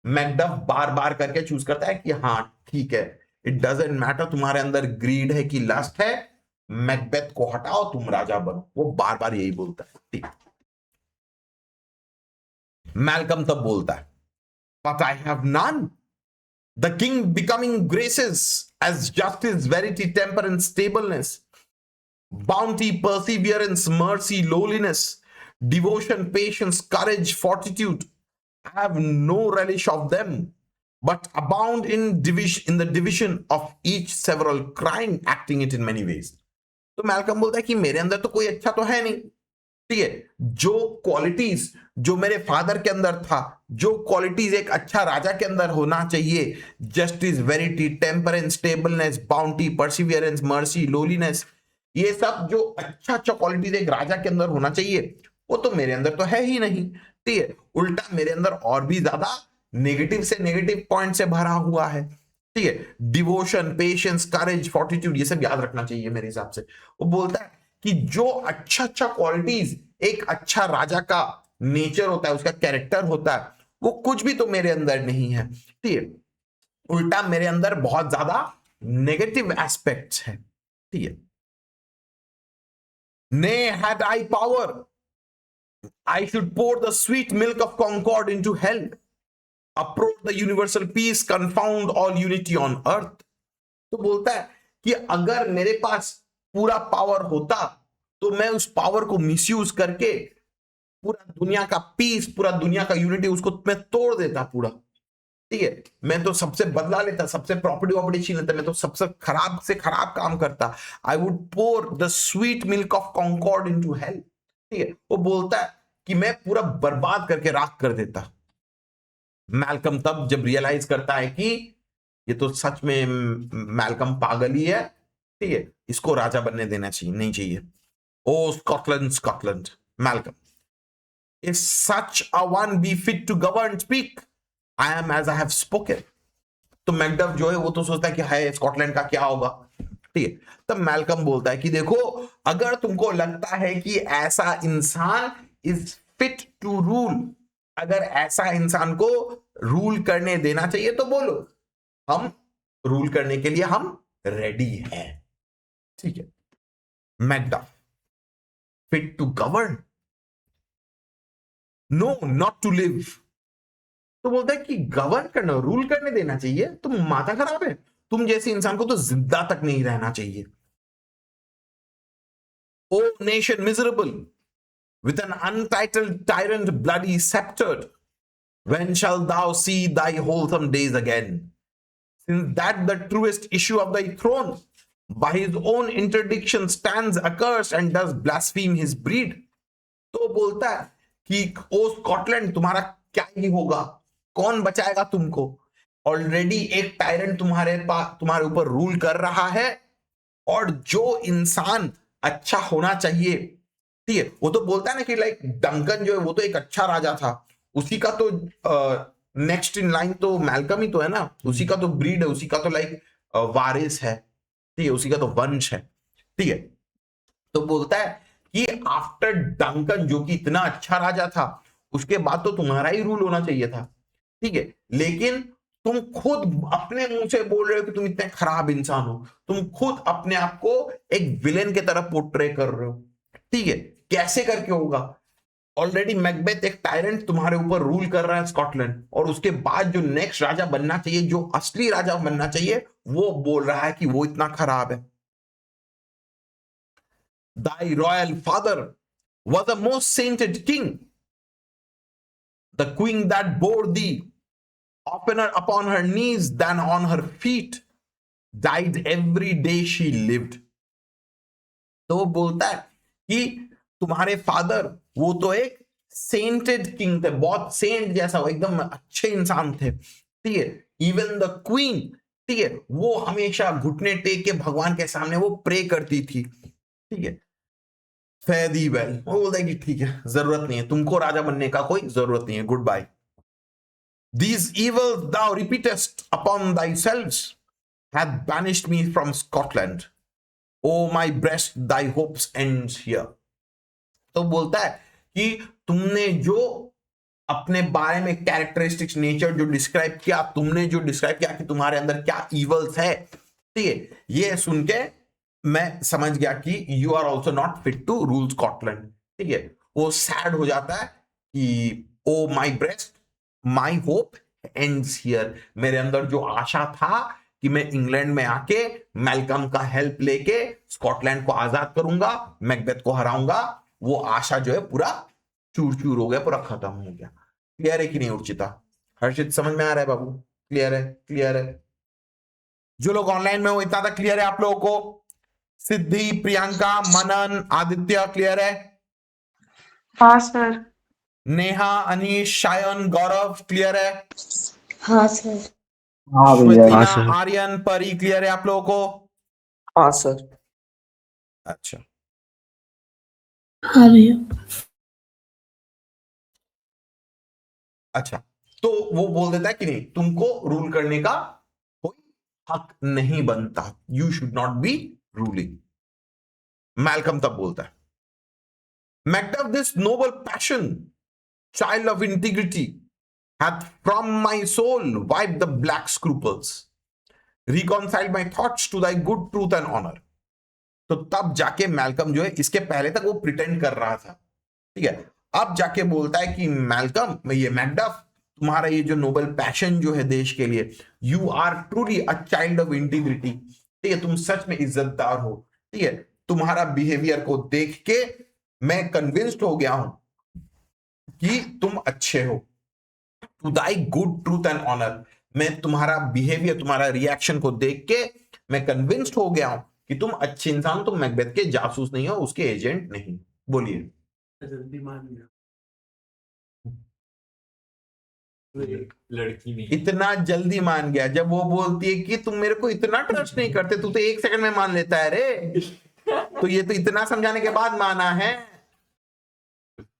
मैकडफ बार बार करके चूज करता है कि हाँ ठीक है, इट डजंट मैटर तुम्हारे अंदर ग्रीड है कि लस्ट है, मैकबेथ को हटाओ, तुम राजा बनो। वो बार बार यही बोलता है। ठीक, मैल्कम तब बोलता है, but I have none. The king becoming graces as justice, verity, temperance, stableness, bounty, perseverance, mercy, lowliness, devotion, patience, courage, fortitude. I have no relish of them, but abound in the division of each several, crying, acting it in many ways. तो Malcolm बोलता है कि मेरे अंदर तो कोई अच्छा तो है नहीं, ठीक है, जो क्वालिटीज जो मेरे फादर के अंदर था, जो क्वालिटीज एक अच्छा राजा के अंदर होना चाहिए, justice, verity, temperance, stableness, bounty, perseverance, mercy, lowliness, ये सब जो अच्छा अच्छा क्वालिटीज एक राजा के अंदर होना चाहिए, वो तो मेरे अंदर तो है ही नहीं। ठीक है, उल्टा मेरे अंदर और भी ज्यादा नेगेटिव से नेगेटिव पॉइंट से भरा हुआ है। ठीक है, डिवोशन, पेशेंस, करेज, फोर्टिट्यूड, ये सब याद रखना चाहिए मेरे हिसाब से। वो बोलता है कि जो अच्छा अच्छा क्वालिटीज एक अच्छा राजा का नेचर होता है, उसका कैरेक्टर होता है, वो कुछ भी तो मेरे अंदर नहीं है। ठीक है, उल्टा मेरे अंदर बहुत ज्यादा नेगेटिव एस्पेक्ट्स है। ठीक है, nay had I power I should pour the sweet milk of concord into hell, approach the universal peace, confound all unity on earth. तो बोलता है कि अगर मेरे पास पूरा पावर होता तो मैं उस पावर को मिसयूज करके पूरा दुनिया का पीस, पूरा दुनिया का यूनिटी, उसको मैं तोड़ देता पूरा। ठीक है, मैं तो सबसे बदला लेता, सबसे प्रॉपर्टी वॉपर्टी छीन लेता, मैं तो सबसे खराब से खराब काम करता। I would pour the sweet milk of concord into hell. ठीक है, वो बोलता है कि मैं पूरा बर्बाद करके राख कर देता। मैल्कम तब जब रियलाइज करता है कि ये तो सच में मैल्कम पागल ही है, ठीक है, इसको राजा बनने देना चाहिए, नहीं चाहिए। O Scotland, Scotland, Malcolm, if such a one be fit to govern, speak, I am as I have spoken। तो मैकडफ जो है वो तो सोचता है कि हाय स्कॉटलैंड का क्या होगा। ठीक है, तब मैल्कम बोलता है कि देखो, अगर तुमको लगता है कि ऐसा इंसान इज फिट टू रूल, अगर ऐसा इंसान को रूल करने देना चाहिए तो बोलो, हम रूल करने के लिए हम रेडी हैं। ठीक है, Macduff, fit to govern, no not to live. तो बोलता है कि गवर्न करना, रूल करने देना चाहिए, तुम माथा खराब है, तुम जैसे इंसान को तो जिंदा तक नहीं रहना चाहिए। O nation miserable with an untitled tyrant bloody sceptered, when shalt thou see thy wholesome days again? Since that the truest issue of thy throne by his own interdiction stands accursed and does blaspheme his breed। तो बोलता है कि ओ Scotland, तुम्हारा क्या ही होगा, कौन बचाएगा तुमको? ऑलरेडी एक टायरेंट तुम्हारे ऊपर रूल कर रहा है, और जो इंसान अच्छा होना चाहिए, ठीक है, वो तो बोलता है ना कि लाइक डंकन जो है वो तो एक अच्छा राजा था, उसी का तो नेक्स्ट इन लाइन तो मैल्कम ही तो है ना, उसी का तो ब्रीड है, उसी का तो लाइक वारिस है, ठीक है, उसी का तो वंश है। ठीक है, तो बोलता है कि आफ्टर डंकन जो कि इतना अच्छा राजा था, उसके बाद तो तुम्हारा ही रूल होना चाहिए था। ठीक है, लेकिन तुम खुद अपने मुंह से बोल रहे हो कि तुम इतने खराब इंसान हो, तुम खुद अपने आप को एक विलेन की तरफ पोर्ट्रे कर रहे हो। ठीक है, कैसे करके होगा? ऑलरेडी मैकबेथ एक टायरेंट तुम्हारे ऊपर रूल कर रहा है स्कॉटलैंड, और उसके बाद जो नेक्स्ट राजा बनना चाहिए, जो असली राजा बनना चाहिए, वो बोल रहा है कि वो इतना खराब है। Thy royal father was a most sainted king, the queen that bore thee oftener upon her knees than on her feet died every day she lived। तो वो बोलता है कि तुम्हारे फादर वो तो एक सेंटेड किंग थे, बहुत सेंट जैसा, वो एकदम अच्छे इंसान थे। ठीक है, इवन द क्वीन, ठीक है, वो हमेशा घुटने टेक के भगवान के सामने वो प्रे करती थी। ठीक है, फेयर दी वेल, वो बोलता है कि ठीक है, जरूरत नहीं है तुमको राजा बनने का, कोई जरूरत नहीं है, goodbye. These evils thou repeatest upon thyself hath banished me from Scotland. O my breast, thy hopes end here। तो बोलता है कि तुमने जो अपने बारे में कैरेक्टरिस्टिक्स, नेचर जो डिस्क्राइब किया, तुमने जो डिस्क्राइब किया कि तुम्हारे अंदर क्या इवल्स है, ठीक है, ये सुन के मैं समझ गया कि you are also not fit to rule Scotland. ठीक है, वो सैड हो जाता है कि O my breast, my hope ends here. मेरे अंदर जो आशा था कि मैं इंग्लैंड में आके मैल्कम का हेल्प लेके स्कॉटलैंड को आजाद करूंगा, मैकबेथ को हराऊंगा, वो आशा जो है पूरा चूर चूर हो गया, पूरा खत्म हो गया। क्लियर है कि नहीं उर्चिता? हर्षित समझ में आ रहा है बाबू? क्लियर है? क्लियर है? जो लोग ऑनलाइन में हो इतना तक क्लियर है आप लोगों को? सिद्धि, प्रियंका, मनन, आदित्य क्लियर है? हाँ सर। नेहा, अनीश, शायन, गौरव क्लियर है? हाँ सर। हाँ भैया। श्वेतिना, हाँ सर। आर्यन, परी क्लियर है आप लोगों को? हाँ सर। अच्छा, हाँ भैया। अच्छा, तो वो बोल देता है कि नहीं, तुमको रूल करने का कोई हक नहीं बनता, you should not be ruling. Malcolm तब बोलता है, Macduff, this Nobel passion, child of integrity, hath from my soul wiped the black scruples, reconciled my thoughts to thy good truth and honor। तो तब जाके मैल्कम जो है, इसके पहले तक वो प्रिटेंड कर रहा था, ठीक है, अब जाके बोलता है कि मैल्कम, ये मैकडफ, तुम्हारा ये जो नोबल पैशन जो है देश के लिए, you are truly a child of integrity, ठीक है, तुम सच में इज्जतदार हो, ठीक है, तुम्हारा बिहेवियर को देख के मैं कन्विंस्ड हो गया हूं कि तुम अच्छे हो, to thy good truth and honour. मैं तुम्हारा बिहेवियर, तुम्हारा रिएक्शन को देख के मैं कन्विंस्ड हो गया हूं कि तुम अच्छे इंसान, तुम मैकबेथ के जासूस नहीं हो, उसके एजेंट नहीं। बोलिए। जल्दी मान गया लड़की नहीं। इतना जल्दी मान गया? जब वो बोलती है कि तुम मेरे को इतना ट्रस्ट नहीं करते, तू तो 1 सेकंड में मान लेता है रे, तो ये तो इतना समझाने के बाद माना है,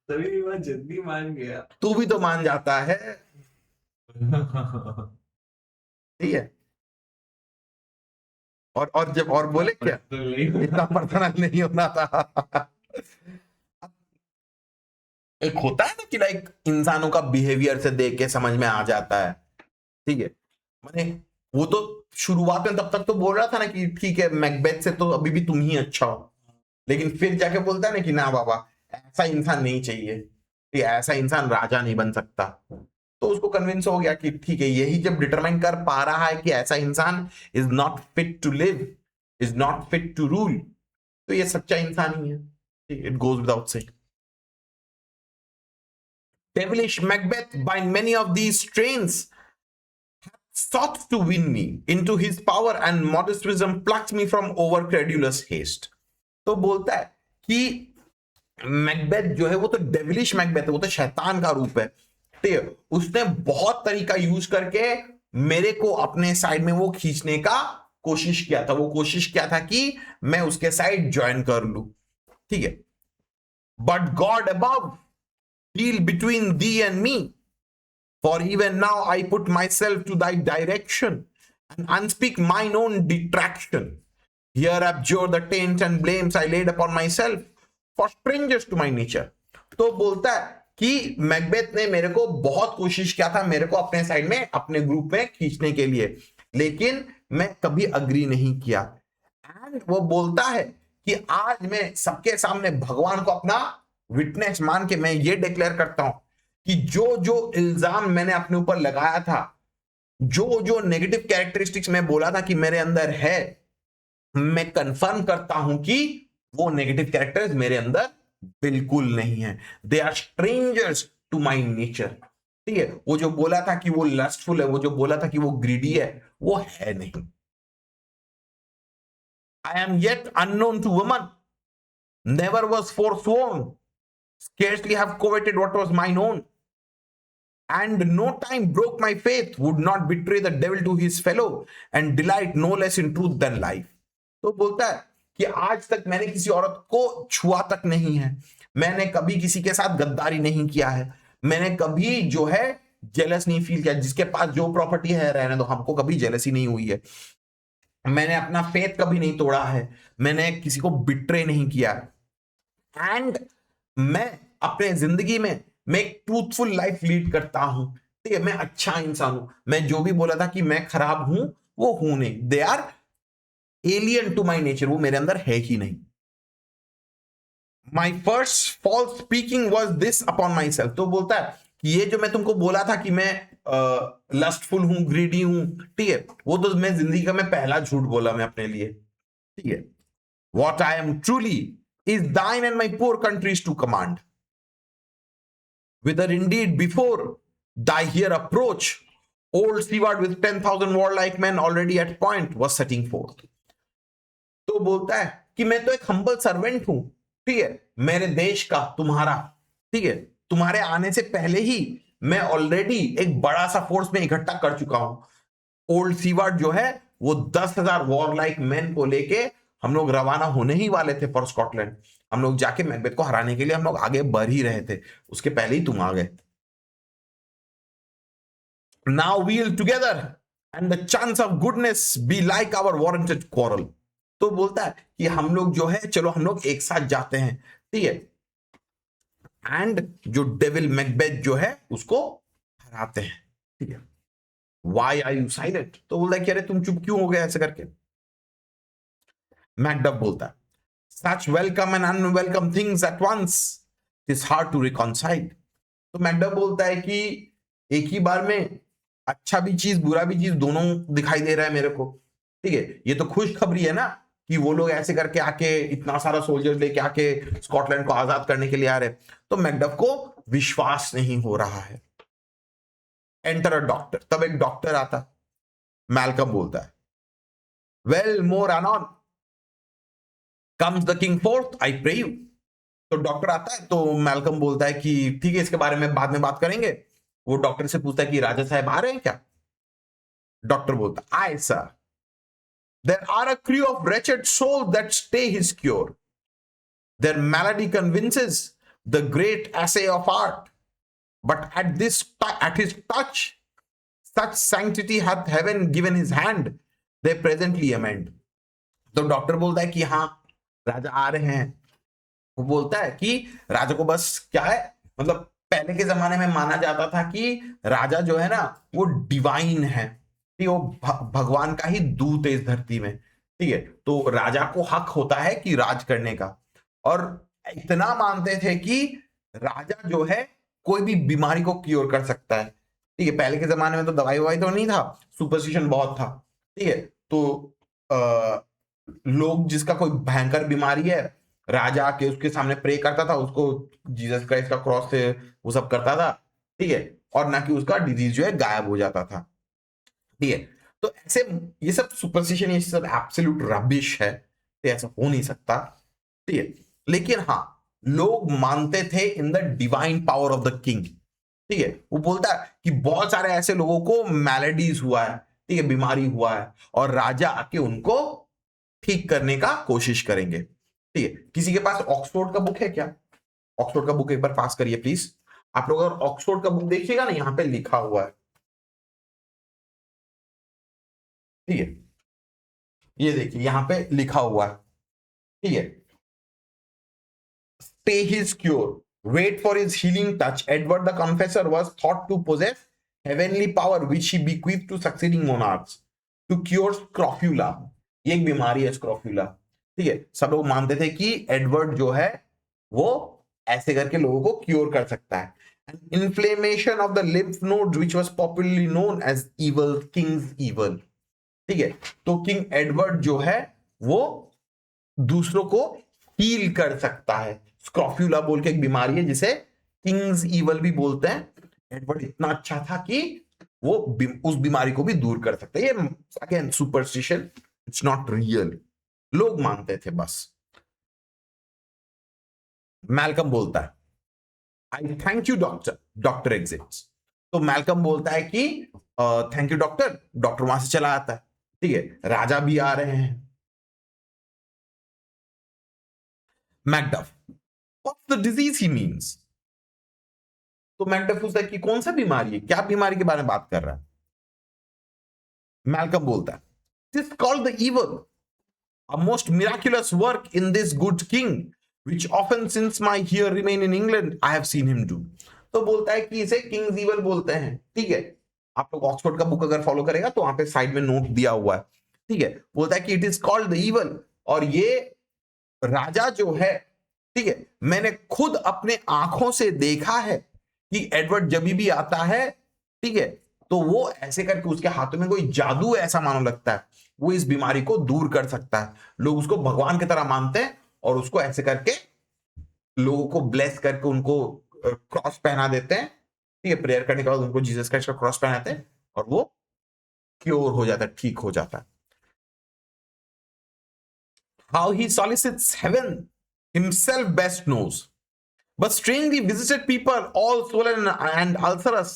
तभी भी मैं जल्दी मान गया। तू भी तो मान जाता है, ठीक है। और जब और बोले क्या, इतना पर्सनल नहीं होना था। एक होता है ना कि लाइक इंसानों का बिहेवियर से देख के समझ में आ जाता है, ठीक है, मैंने वो तो शुरुआत में तब तक तो बोल रहा था ना कि ठीक है मैकबेथ से तो अभी भी तुम ही अच्छा हो, लेकिन फिर जाके बोलता है ना कि ना बाबा, ऐसा इंसान नहीं चाहिए, कि ऐसा इंसान राजा नहीं बन सकता। तो उसको कन्विंस हो गया कि ठीक है, यही जब डिटरमाइन कर पा रहा है कि ऐसा इंसान is not fit to live, is not fit to rule, तो ये सच्चा इंसान ही है, it goes without saying. Devilish Macbeth, by many of these strains, sought to win me into his power, and modest wisdom plucked me from over credulous haste। तो बोलता है कि मैकबेथ जो है वो तो डेविलिश मैकबेथ है, वो तो शैतान का रूप है, ठीक है, उसने बहुत तरीका यूज करके मेरे को अपने साइड में वो खींचने का कोशिश किया था। वो कोशिश किया था कि मैं उसके साइड ज्वाइन कर लूं, ठीक है, but God above deal between thee and me, for even now I put myself to thy direction and unspeak mine own detraction, here abjure the taints and blames I laid upon myself, for strangers to my nature। तो बोलता है कि Macbeth ने मेरे को बहुत कोशिश किया था मेरे को अपने साइड में, अपने ग्रुप में खींचने के लिए, लेकिन मैं कभी अग्री नहीं किया। एंड वो बोलता है कि आज मैं सबके सामने भगवान को अपना विटनेस मान के मैं ये डिक्लेयर करता हूं कि जो जो इल्जाम मैंने अपने ऊपर लगाया था, जो जो नेगेटिव कैरेक्टरिस्टिक्स मैं बोला था कि मेरे अंदर है, मैं कंफर्म करता हूं कि वो नेगेटिव कैरेक्टर्स मेरे अंदर बिल्कुल नहीं है, they are strangers to my nature, ठीक है। वो जो बोला था कि वो लस्टफुल है, वो जो बोला था कि वो ग्रीडी है, वो है नहीं। I am yet unknown to woman, never was forsworn, scarcely have coveted what was mine own, and no time broke my faith, would not betray the devil to his fellow, and delight no less in truth than life। तो बोलता है कि आज तक मैंने किसी औरत को छुआ तक नहीं है, मैंने कभी किसी के साथ गद्दारी नहीं किया है, मैंने कभी जो है जेलस नहीं फील किया, जिसके पास जो प्रॉपर्टी है रहने दो, हमको कभी जेलसी नहीं हुई है, मैंने अपना फेथ कभी नहीं तोड़ा है, मैंने किसी को बिट्रे नहीं किया, एंड मैं अपने जिंदगी में मैं एक ट्रूथफुल लाइफ लीड करता हूं, ठीक है, मैं अच्छा इंसान हूं, मैं जो भी बोला था कि मैं खराब हूं वो हूं नहीं, they are alien to my nature, वो मेरे अंदर है ही नहीं। My first false speaking was this upon myself, तो बोलता है कि ये जो मैं तुमको बोला था कि मैं लस्टफुल हूं, ग्रीडी हूं, ठीक है, वो तो मैं जिंदगी का मैं पहला झूठ बोला मैं अपने लिए, ठीक है। What I am truly is thine and my poor country's to command, whether indeed before thy here approach, old Seward with 10,000 warlike men already at point was setting forth. तो बोलता है कि मैं तो एक हम्बल सर्वेंट हूं, ठीक है, मेरे देश का, तुम्हारा, ठीक है, तुम्हारे आने से पहले ही मैं ऑलरेडी एक बड़ा सा फोर्स में इकट्ठा कर चुका हूं। ओल्ड सीवार्ड जो है वो 10,000 वॉरलाइक मैन को लेके हम लोग रवाना होने ही वाले थे फॉर स्कॉटलैंड। हम लोग जाके मैकबेथ को हराने के लिए हम लोग आगे बढ़ ही रहे थे, उसके पहले ही तुम आ गए। Now we'll together and the chance of goodness be like our warranted quarrel, तो बोलता है कि हम लोग जो है चलो हम लोग एक साथ जाते हैं, ठीक है, एंड जो डेविल मैकबेथ जो है उसको हराते हैं, ठीक है। वाई आर यू साइलेंट, तो बोलता है कि अरे तुम चुप क्यों हो गए ऐसे करके। मैकडफ बोलता है such welcome and unwelcome things at once, it is hard to reconcile। तो मैकडफ बोलता है कि एक ही बार में अच्छा भी चीज बुरा भी चीज दोनों दिखाई दे रहा है मेरे को, ठीक है, ये तो खुशखबरी है ना कि वो लोग ऐसे करके आके इतना सारा सोल्जर्स लेके आके स्कॉटलैंड को आजाद करने के लिए आ रहे, तो मैकडफ को विश्वास नहीं हो रहा है। एंटर अ डॉक्टर, तब एक डॉक्टर आता, मैल्कम बोलता है well more anon comes the king forth I pray you. तो डॉक्टर आता है, तो मैल्कम बोलता है कि ठीक है इसके बारे में बाद में बात करेंगे। वो डॉक्टर से पूछता है कि राजा साहब आ रहे हैं क्या। डॉक्टर बोलता है ay sir, there are a crew of wretched soul that stay his cure, their malady convinces the great assay of art, but at his touch such sanctity hath heaven given his hand, they presently amend। तो doctor बोलता है कि हाँ राजा आ रहे हैं। वो बोलता है कि राजा को बस क्या है, मतलब पहले के जमाने में माना जाता था कि राजा जो है ना वो डिवाइन है, ठीक, वो भगवान का ही दूत है इस धरती में, ठीक है, तो राजा को हक होता है कि राज करने का। और इतना मानते थे कि राजा जो है कोई भी बीमारी को क्योर कर सकता है, ठीक है, पहले के जमाने में तो दवाई ववाई तो नहीं था, सुपरस्टिशन बहुत था, ठीक है, तो लोग जिसका कोई भयंकर बीमारी है राजा आके उसके सामने प्रे करता था, उसको जीसस क्राइस्ट का क्रॉस से वो सब करता था, ठीक है, और ना कि उसका डिजीज जो है गायब हो जाता था, ठीक है। तो ऐसे ये सब सुपरस्टिशन, ये सब एब्सोल्यूट रबिश है, तो ऐसा हो नहीं सकता, ठीक है। लेकिन हाँ लोग मानते थे in the divine power of the king, ठीक है। वो बोलता है कि बहुत सारे ऐसे लोगों को मैलेडीज हुआ है, ठीक है, बीमारी हुआ है, और राजा आके उनको ठीक करने का कोशिश करेंगे, ठीक है। किसी के पास ऑक्सफोर्ड का बुक है क्या? ऑक्सफोर्ड का बुक एक बार पास करिए प्लीज। आप लोग अगर ऑक्सफोर्ड का बुक देखिएगा ना, यहां पे लिखा हुआ है, ठीक है, ये देखिए यहां पे लिखा हुआ है, ठीक है, stay his cure, wait for his healing touch, Edward the Confessor was thought to possess heavenly power which he bequeathed to succeeding monarchs to cure scrofula। ये एक बीमारी है स्क्रॉफ्यूला, ठीक है। सब लोग मानते थे कि एडवर्ड जो है वो ऐसे करके लोगों को क्योर कर सकता है। Inflammation of the lymph node which was popularly known as evil king's evil, ठीक है। तो किंग एडवर्ड जो है वो दूसरों को हील कर सकता है। स्क्रॉफ्यूला बोल के एक बीमारी है जिसे किंग्स इवल भी बोलते हैं। एडवर्ड इतना अच्छा था कि वो उस बीमारी को भी दूर कर सकता है। ये again superstition, it's not real, लोग मानते थे बस। मैल्कम बोलता है आई thank you doctor, doctor exits. तो मैल्कम बोलता है कि थैंक यू डॉक्टर, डॉक्टर वहां से चला आता है, ठीक है। राजा भी आ रहे हैं। Macduff what's the disease he means. तो मैकडफ पूछता है कि कौन सा बीमारी है, क्या बीमारी के बारे में बात कर रहा है। मैल्कम बोलता है it is called the evil, a most miraculous work in this good king which often since my here remain in England I have seen him do। तो बोलता है कि इसे किंग्स ईवल बोलते हैं। ठीक है, आप लोग ऑक्सफोर्ड का बुक अगर फॉलो करेगा तो वहां पे साइड में नोट दिया हुआ है। ठीक है, बोलता है कि it is called the evil, और ये राजा जो है, ठीक है, मैंने खुद अपने आंखों से देखा है कि एडवर्ड जब भी आता है, ठीक है, तो वो ऐसे करके उसके हाथों में कोई जादू ऐसा मानो लगता है, वो इस बीमारी को दूर कर सकता है। लोग उसको भगवान की तरह मानते हैं और उसको ऐसे करके लोगों को ब्लेस करके उनको क्रॉस पहना देते हैं। ठीक है, प्रेयर करने के बाद उनको जीसस क्राइस्ट का क्रॉस पहनाते हैं और वो क्योर हो जाता है, ठीक हो जाता है। How he solicits heaven himself best knows. But strangely visited people, all swollen and ulcerous,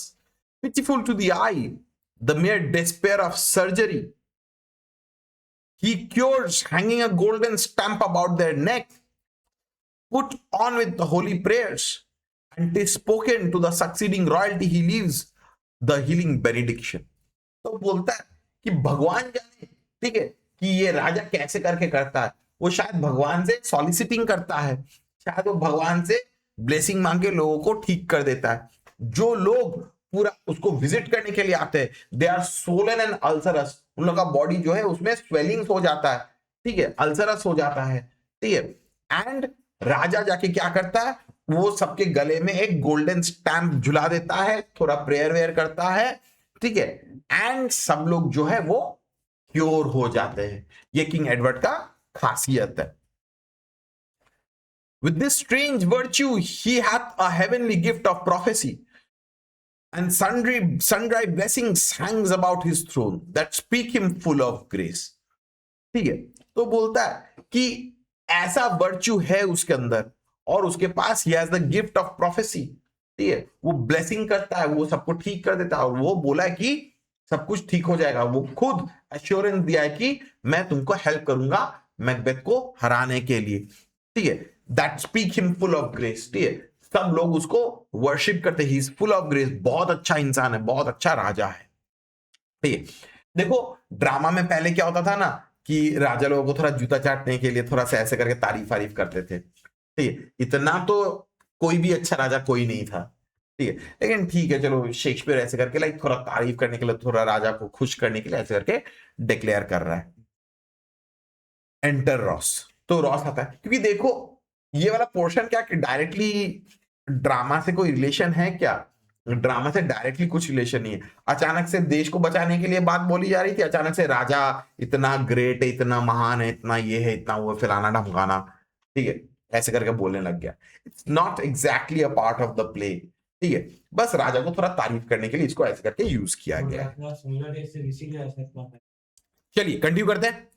pitiful to the eye, the mere despair of surgery. He cures, hanging a golden stamp about their neck, put on with the holy prayers, and 'tis spoken to the succeeding royalty he leaves the healing benediction. तो बोलता है कि भगवान जाने, ठीक है, कि ये राजा कैसे करके करता है। वो शायद भगवान से सॉलिसिटिंग करता है, शायद वो भगवान से ब्लेसिंग मांग के लोगों को ठीक कर देता है। जो लोग पूरा उसको विजिट करने के लिए आते हैं, दे आर सोलन एंड अल्सरस, उन लोगों का बॉडी जो है उसमें स्वेलिंग्स हो जाता है, ठीक है, अल्सरस हो जाता है, ठीक है। एंड राजा जाके क्या करता है, वो सबके गले में एक गोल्डन स्टैम्प झुला देता है, थोड़ा प्रेयर वेयर करता है, ठीक है, एंड सब लोग जो है वो क्योर हो जाते हैं। ये किंग एडवर्ड का खासियत है। With this strange virtue, he hath a heavenly gift of prophecy, and sundry blessings hangs about his throne that speak him full of grace. ठीक है, तो बोलता है कि ऐसा वर्च्यू है उसके अंदर, और उसके पास he has the gift of prophecy. ठीक है, वो ब्लेसिंग करता है, वो सबको ठीक कर देता है, और वो बोला है कि सब कुछ ठीक हो जाएगा। वो खुद एश्योरेंस दिया है कि मैं तुमको हेल्प करूंगा मैकबेथ को हराने के लिए। ठीक है, that speak him full of grace. ठीक है, सब लोग उसको वर्शिप करते हैं, he is full of grace, बहुत अच्छा इंसान है, बहुत अच्छा राजा है। ठीक है, देखो ड्रामा में पहले क्या होता था ना, कि राजा लोगों को थोड़ा जूता चाटने के लिए थोड़ा सा ऐसे करके तारीफ वारीफ करते थे। ठीक है, इतना तो कोई भी अच्छा राजा कोई नहीं था। ठीक है, लेकिन ठीक है, चलो शेक्सपियर ऐसे करके लाइक थोड़ा तारीफ करने के लिए, थोड़ा राजा को खुश करने के लिए ऐसे करके डिक्लेयर कर रहा है। एंटर रॉस, तो रॉस आता है, क्योंकि देखो ये वाला पोर्शन क्या कि डायरेक्टली ड्रामा से कोई रिलेशन है क्या, ड्रामा से डायरेक्टली कुछ रिलेशन नहीं है। अचानक से देश को बचाने के लिए बात बोली जा रही थी, अचानक से राजा इतना ग्रेट है, इतना महान है, इतना ये है, इतना वो, फलाना ढमकाना, ठीक है, ऐसे करके बोलने लग गया। It's not exactly a part of the play. ठीक है, बस राजा को थोड़ा तारीफ करने के लिए इसको ऐसे करके यूज किया गया है। चलिए कंटिन्यू करते हैं।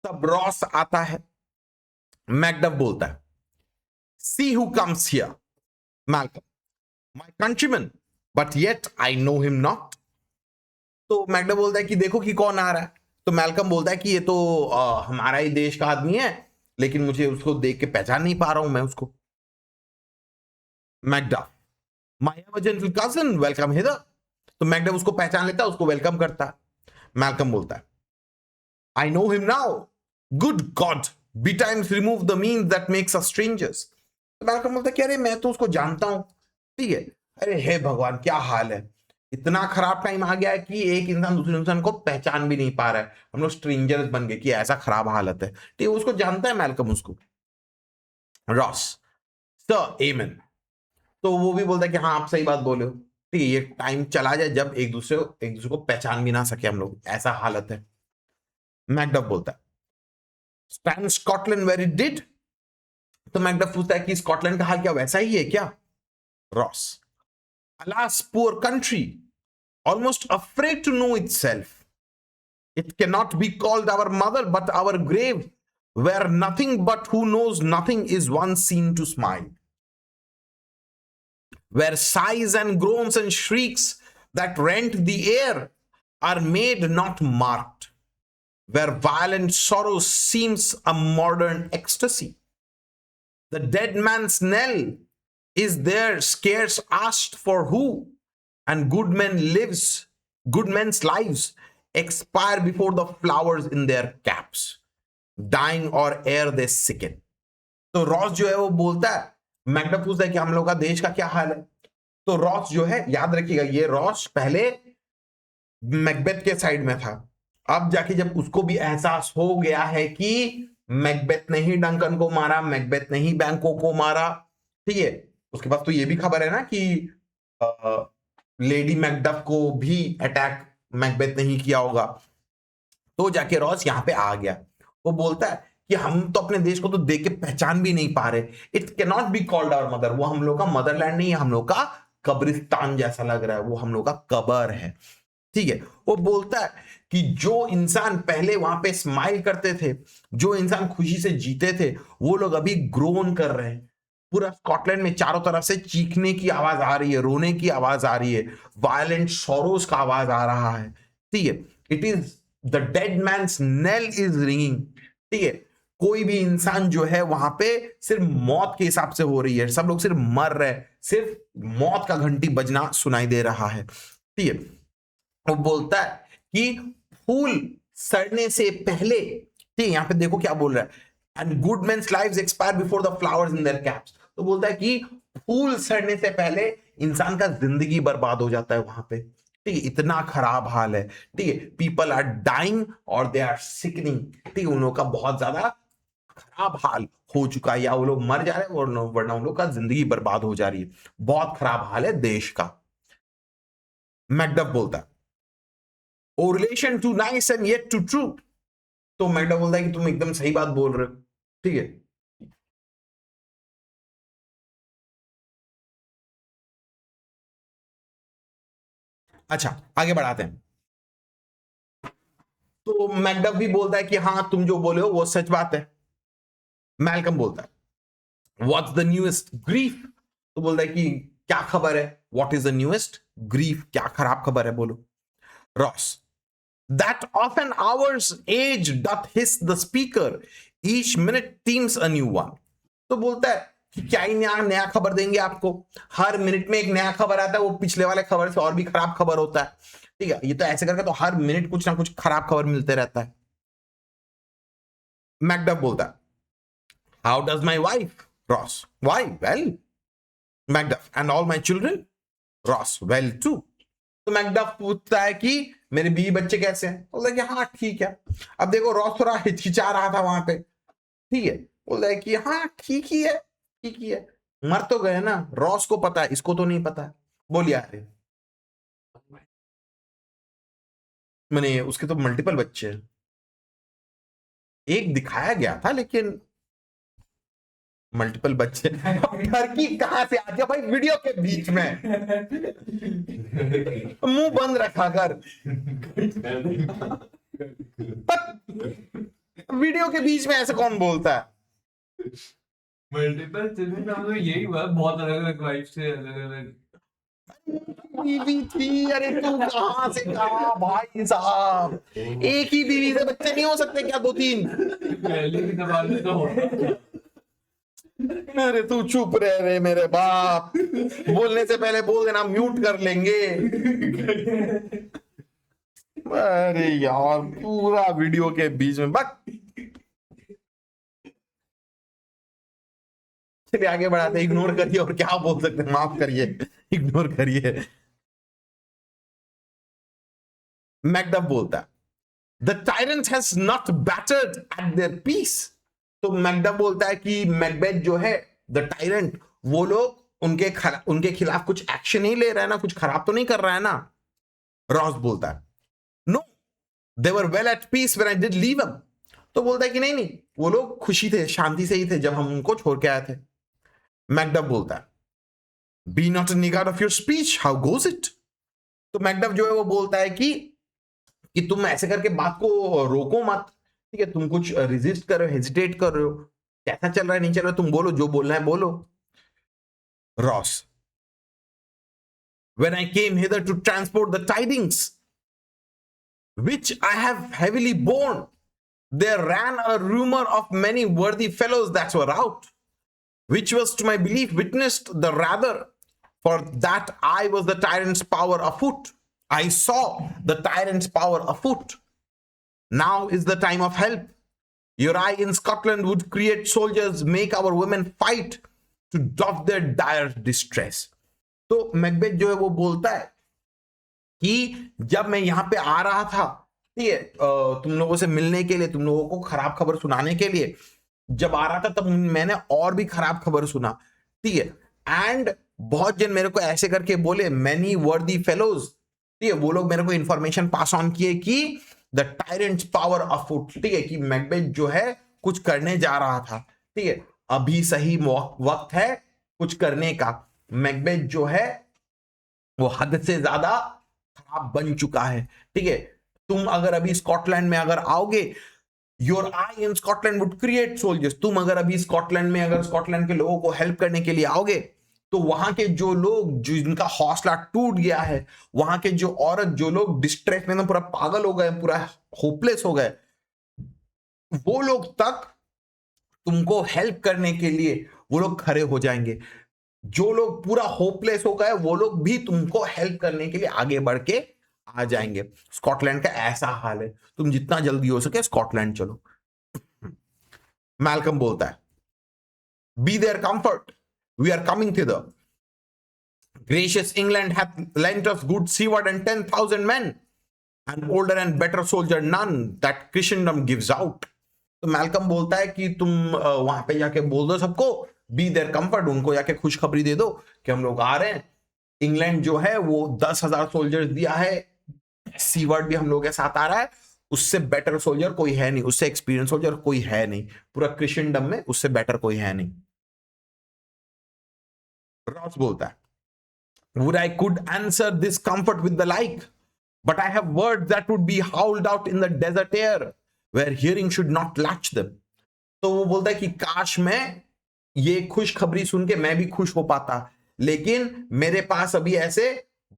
तब रॉस आता है, मैकडफ बोलता है, see who comes here Malcolm, my countryman, but yet I know him not. तो मैकडफ बोलता है कि देखो कि कौन आ रहा है। तो मैल्कम बोलता है कि ये तो हमारा ही देश का आदमी है, लेकिन मुझे उसको देख के पहचान नहीं पा रहा हूं मैं उसको। Macduff, my ever gentle cousin, welcome here. तो मैकडफ उसको पहचान लेता है, उसको वेलकम करता है। मैल्कम बोलता है, I know him now. Good God, betimes remove the means that makes us strangers. तो मैल्कम बोलता है कि अरे मैं तो उसको जानता हूं। ठीक है, अरे हे भगवान क्या हाल है, इतना खराब टाइम आ गया है कि एक इंसान दूसरे इंसान को पहचान भी नहीं पा रहा है, हम लोग स्ट्रेंजर्स बन गए, कि ऐसा खराब हालत है। ठीक है, उसको जानता है मैल्कम उसको। Ross, sir amen. तो वो भी बोलता है कि हाँ आप सही बात बोले हो। ठीक है, ये टाइम चला जाए जब एक दूसरे को पहचान भी ना सके हम लोग, ऐसा हालत है। मैकडफ बोलता है, stand Scotland where it did. तो मैकडफ पूछता है कि स्कॉटलैंड का हाल क्या वैसा ही है क्या। Ross, alas poor country, almost afraid to know itself, it can not be called our mother but our grave, where nothing but who knows nothing is one seen to smile, where sighs and groans and shrieks that rent the air are made not marked, where violent sorrow seems a modern ecstasy. The dead man's knell is there scarce asked for who, and good men's lives expire before the flowers in their caps, dying or ere they sicken. तो Ross जो है वो बोलता है, Macduff पूछता है कि हम लोग का देश का क्या हाल है। तो रॉस जो है, याद रखिएगा, ये रॉस पहले मैकबेथ के साइड में था। अब जाके जब उसको भी एहसास हो गया है कि मैकबेथ ने ही डंकन को मारा, मैकबेथ ने ही बैंको को मारा, ठीक है, उसके पास तो ये भी खबर है ना कि लेडी मैकडफ को भी अटैक मैकबेथ ने ही किया होगा। तो जाके रॉस यहां पे आ गया। वो बोलता है कि हम तो अपने देश को तो देख के पहचान भी नहीं पा रहे, it can not be called our mother. वो हम लोग का मदरलैंड नहीं है, हम लोग का कब्रिस्तान जैसा लग रहा है, वो हम लोग का कबर है, ठीक है। वो बोलता है कि जो इंसान पहले वहां पे स्माइल करते थे, जो इंसान खुशी से जीते थे, वो लोग अभी ग्रोन कर रहे हैं। पूरा स्कॉटलैंड में चारों तरफ से चीखने की आवाज आ रही है, रोने की आवाज आ रही है, वायलेंट सॉरोज का आवाज आ रहा है, ठीक है। It is the dead man's knell is ringing, ठीक है। कोई भी इंसान जो है वहां पे सिर्फ मौत के हिसाब से हो रही है, सब लोग सिर्फ मर रहे हैं, सिर्फ मौत का घंटी बजना सुनाई दे रहा है, ठीक है। वो बोलता है कि फूल सड़ने से पहले, ठीक है, यहां पे देखो क्या बोल रहा है, and good men's lives expire before the flowers in their caps. तो बोलता है कि फूल सड़ने से पहले इंसान का जिंदगी बर्बाद हो जाता है वहां पे, ठीक है। इतना खराब हाल है, ठीक है। पीपल आर डाइंग और दे आर सिकनिंग, ठीक है। उन लोगों का बहुत ज्यादा खराब हाल हो चुका है, या वो लोग मर जा रहे हैं वरना उन लोग का जिंदगी बर्बाद हो जा रही है। बहुत खराब हाल है देश का। मैकडफ बोलता है O relation too nice and yet too true. तो मैकडफ बोलता है कि तुम एकदम सही बात बोल रहे हो, ठीक है। अच्छा, आगे बढ़ाते हैं। तो मैकडफ भी बोलता है कि हाँ, तुम जो बोले हो वो सच बात है। मैल्कम बोलता है व्हाट्स द न्यूएस्ट ग्रीफ। तो बोलता है कि क्या खबर है, what is the newest grief, क्या खराब खबर है, बोलो। Ross that of an hour's age doth hiss the speaker, each minute seems a new one। तो बोलता है कि क्या ही नया नया खबर देंगे आपको, हर मिनट में एक नया खबर आता है, वो पिछले वाले खबर से और भी खराब खबर होता है, ठीक है। ये तो ऐसे करके तो हर मिनट कुछ ना कुछ खराब खबर मिलते रहता है। मैकडफ बोलता है how does my wife. Ross why well. Macduff and all my children. Ross well too. तो मैकडफ पूछता है कि मेरे बीवी बच्चे कैसे हैं। बोलता है कि हाँ ठीक है। अब देखो रॉस थोड़ा हिचकिचा रहा था वहां पे, ठीक है। बोलता है कि हाँ ठीक ही है, ठीक ही है, मर तो गए ना, रॉस को पता है, इसको तो नहीं पता है। बोलिए अरे, मैंने उसके तो मल्टीपल बच्चे हैं, एक दिखाया गया था लेकिन मल्टीपल बच्चे। टर्की कहां से आ गया भाई वीडियो के बीच में, मुंह बंद रखा कर। वीडियो के बीच में ऐसे कौन बोलता है। मल्टीपल चिल्ड्रन हम लोग यही हुआ, बहुत अलग अलग वाइफ से अलग अलग बीवी थी। अरे तू कहां से कहा भाई साहब, एक ही बीवी से बच्चे नहीं हो सकते क्या, दो तीन। पहले की जमाने तो होता। अरे तू चुप रह रे मेरे बाप, बोलने से पहले बोल देना, म्यूट कर लेंगे। अरे यार पूरा वीडियो के बीच में बक। चलिए आगे बढ़ाते, इग्नोर करिए, और क्या बोल सकते हैं, माफ करिए, इग्नोर करिए। मैकडफ बोलता है the tyrant has not battered at their peace. तो मैकडफ बोलता है कि मैकबेथ जो है, द टायरेंट, वो लोग उनके खिलाफ कुछ एक्शन नहीं ले रहा है ना, कुछ खराब तो नहीं कर रहा है ना। रॉस बोलता है no they were well at peace when I did leave them. तो बोलता है कि नहीं नहीं, वो लोग खुशी थे, शांति से ही थे जब हम उनको छोड़ के आए थे। मैकडफ बोलता है be not a niggard of your speech, how goes it. तो मैकडफ जो है वो बोलता है कि तुम ऐसे करके बात को रोको मत, ठीक है। तुम कुछ रेजिस्ट कर रहे हो, हेजिटेट कर रहे हो, कैसा चल रहा है नहीं चल रहा है, तुम बोलो, जो बोलना है बोलो। Ross when I came hither to transport the tidings which I have heavily borne, there ran a rumor of many worthy fellows that were out, which was to my belief witnessed the rather for that I was the tyrant's power afoot. I saw the tyrant's power afoot. Now is the time of help. Your eye in Scotland would create soldiers, make our women fight, to doff their dire distress. तो Macbeth जो है वो बोलता है कि जब मैं यहां पे आ रहा था, ठीक है, तुम लोगों से मिलने के लिए, तुम लोगों को खराब खबर सुनाने के लिए जब आ रहा था, तब मैंने और भी खराब खबर सुना, ठीक है। एंड बहुत जन मेरे को ऐसे करके बोले, मैनी वर्दी फेलोज, ठीक है, वो लोग मेरे को इंफॉर्मेशन पास ऑन किए कि द टायरेंट्स पावर अफुट, ठीक है, कि मैकबेथ जो है कुछ करने जा रहा था, ठीक है, अभी सही वक्त है कुछ करने का। मैकबेथ जो है वो हद से ज्यादा खराब बन चुका है, ठीक है। तुम अगर अभी स्कॉटलैंड में अगर आओगे, your I in Scotland would create soldiers, तुम अगर अभी स्कॉटलैंड में अगर स्कॉटलैंड के लोगों को हेल्प करने के लिए आओगे, तो वहां के जो लोग जिनका हौसला टूट गया है, वहां के जो औरत, जो लोग डिस्ट्रेस में पूरा पागल हो गए, पूरा होपलेस हो गए, वो लोग तक तुमको हेल्प करने के लिए वो लोग खड़े हो जाएंगे। जो लोग पूरा होपलेस हो गए, वो लोग भी तुमको हेल्प करने के लिए आगे बढ़ के आ जाएंगे। स्कॉटलैंड का ऐसा हाल है, तुम जितना जल्दी हो सके स्कॉटलैंड चलो। मैल्कम बोलता है, be their comfort, we are coming thither. Gracious England hath lent us good seaward and 10,000 men, and older and better soldier none that Christendom gives out. तो मैल्कम बोलता है कि तुम वहां पे जाके बोल दो सबको, बी देयर कंफर्ट, उनको जाके खुशखबरी दे दो कि हम लोग आ रहे हैं। इंग्लैंड जो है वो 10,000 सोल्जर्स दिया है, सीवर्ड भी हम लोग के साथ आ रहा है, उससे बेटर सोल्जर कोई है नहीं, उससे एक्सपीरियंस सोल्जर कोई है नहीं, पूरा क्रिश्चियनडम में उससे बेटर कोई है नहीं। रॉस बोलता है, would I could answer this comfort with the like, but I have words that would be howled out in the desert air where hearing should not latch them. तो वो बोलता है कि काश मैं ये खुशखबरी सुन के मैं भी खुश हो पाता, लेकिन मेरे पास अभी ऐसे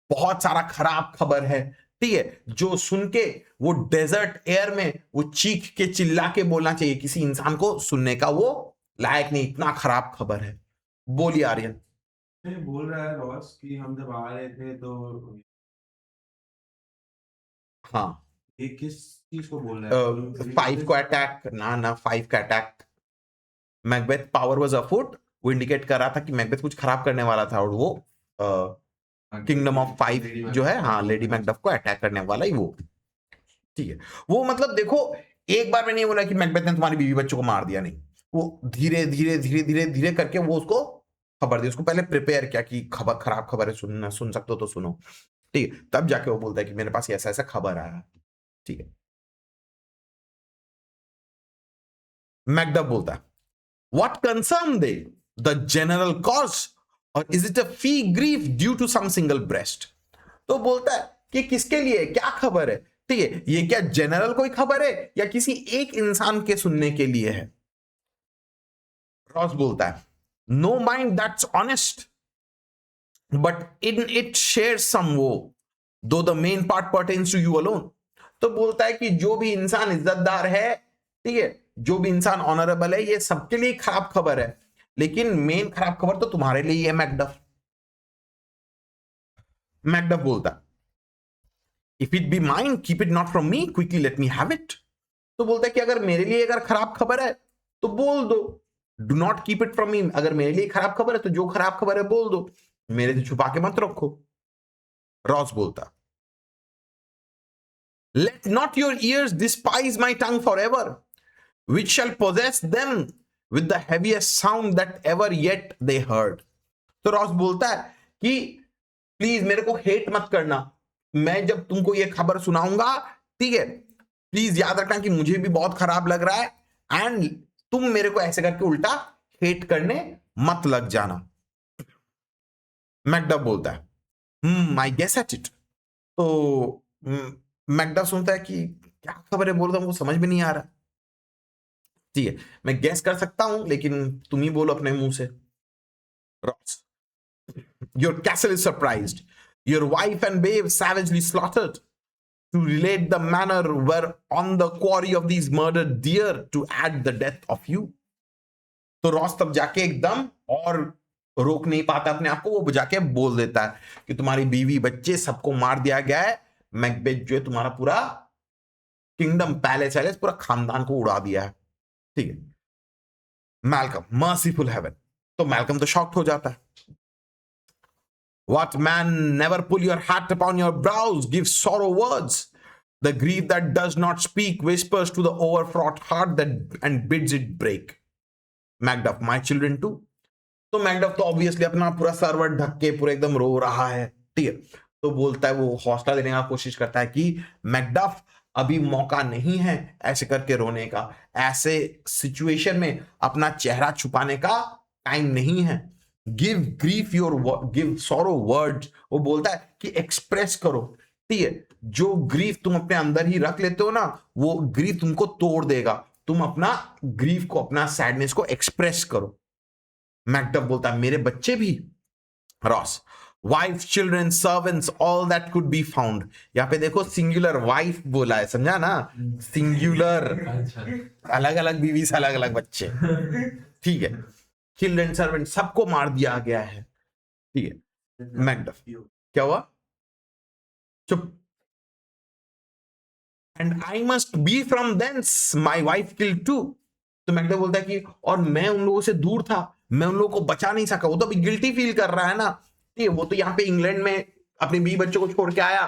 बहुत सारा खराब खबर है, ठीक है, जो सुन के वो डेजर्ट एयर में वो चीख के चिल्ला के बोलना चाहिए, किसी इंसान को सुनने का वो लायक नहीं, इतना खराब खबर है। बोलिए आर्यन। बोल रहा है रॉस कि हम जब आ रहे थे तो हाँ, ये किस चीज को बोल रहा है? 5 को अटैक ना 5 का अटैक, मैकबेथ पावर वाज अफुट, वो इंडिकेट कर रहा था कि मैकबेथ कुछ खराब करने वाला था, और वो किंगडम ऑफ 5 जो है, हाँ, लेडी मैकडफ को अटैक करने वाला ही वो, ठीक है। वो मतलब देखो, एक बार में नहीं बोला कि मैकबेथ ने तुम्हारी बीवी बच्चों को मार दिया, नहीं, वो धीरे धीरे धीरे धीरे धीरे करके वो उसको खबर दी, उसको पहले प्रिपेयर किया कि खबर, खराब खबर है, सुन सकते हो तो सुनो, ठीक है, तब जाके वो बोलता है कि मेरे पास ऐसा ऐसा खबर आया, ठीक है। मैकडफ बोलता है, what concern they the general cause or is it a fee grief due to some single breast. तो बोलता है कि किसके लिए क्या खबर है, ठीक है, ये क्या जनरल कोई खबर है या किसी एक इंसान के सुनने के लिए है। रॉस बोलता है, no mind that's honest but in it share some woe, though the main part pertains to you alone. तो बोलता है कि जो भी इंसान इज्जतदार है, ठीक है, जो भी इंसान ऑनरेबल है, ये सबके लिए खराब खबर है, लेकिन मेन खराब खबर तो तुम्हारे लिए ही है। मैकडफ बोलता है, if it be mine keep it not from me, quickly let me have it. तो बोलता है कि अगर मेरे लिए अगर खराब खबर है तो बोल दो, do not keep it from me, अगर मेरे लिए खराब खबर है तो जो खराब खबर है बोल दो, मेरे से छुपा के मत रखो। रॉस बोलता, let not your ears despise my tongue forever, which shall possess them with the heaviest sound that ever yet they heard. तो रॉस बोलता है कि प्लीज मेरे को हेट मत करना, मैं जब तुमको ये खबर सुनाऊंगा, ठीक है, प्लीज याद रखना कि मुझे भी बहुत खराब लग रहा है, एंड तुम मेरे को ऐसे करके उल्टा हेट करने मत लग जाना। मैकडफ बोलता है, आई गेस एट इट। तो मैकडफ सुनता है कि क्या खबर है, बोल रहा हूं, वो समझ में नहीं आ रहा, ठीक है, मैं गेस कर सकता हूं, लेकिन तुम ही बोलो अपने मुंह से। Ross, your castle is surprised, your wife and babe savagely slaughtered, to relate the manner where on the quarry of these murdered deer to add the death of you. तो रॉस तब जाके एकदम और रोक नहीं पाता अपने आप को, वो जाके बोल देता है कि तुम्हारी बीवी बच्चे सबको मार दिया गया है, मैकबेथ जो है तुम्हारा पूरा किंगडम, पैलेस पूरा खानदान को उड़ा दिया है, ठीक है। मैल्कम, मर्सीफुल हेवन, तो मैल्कम तो शॉक्ड हो जाता है. What man never pull your hat upon your brows, give sorrow words. The grief that does not speak whispers to the overfraught heart that and bids it break. Macduff, my children too. तो Macduff तो obviously अपना पूरा server ढक के पूरा एकदम रो रहा है. ठीक है, तो बोलता है, वो हौसला देने का कोशिश करता है कि मैकडफ अभी मौका नहीं है ऐसे करके रोने का, ऐसे सिचुएशन में अपना चेहरा छुपाने का टाइम नहीं है. Give grief your give sorrow words. वो बोलता है कि एक्सप्रेस करो. ठीक है, जो ग्रीफ तुम अपने अंदर ही रख लेते हो ना, वो ग्रीफ तुमको तोड़ देगा. तुम अपना ग्रीफ को, अपना सैडनेस को एक्सप्रेस करो. मैकडफ बोलता है, मेरे बच्चे भी. Ross, wife, children, servants, all that could be found. यहां पे देखो सिंगुलर वाइफ बोला है, समझा ना, सिंगुलर. अच्छा अलग अलग बीवी से अलग अलग बच्चे. ठीक है, चिल्ड्रन, सर्वेंट, सबको मार दिया गया है. ठीक है, मैकडफ, क्या हुआ? चुप. And I must be from thence my wife killed too. तो मैकडफ बोलता है कि और मैं उन लोगों से दूर था, मैं उन लोगों को बचा नहीं सका. वो तो अभी गिल्टी फील कर रहा है ना. ठीक है, वो तो यहाँ पे इंग्लैंड में अपने 20 बच्चों को छोड़ के आया.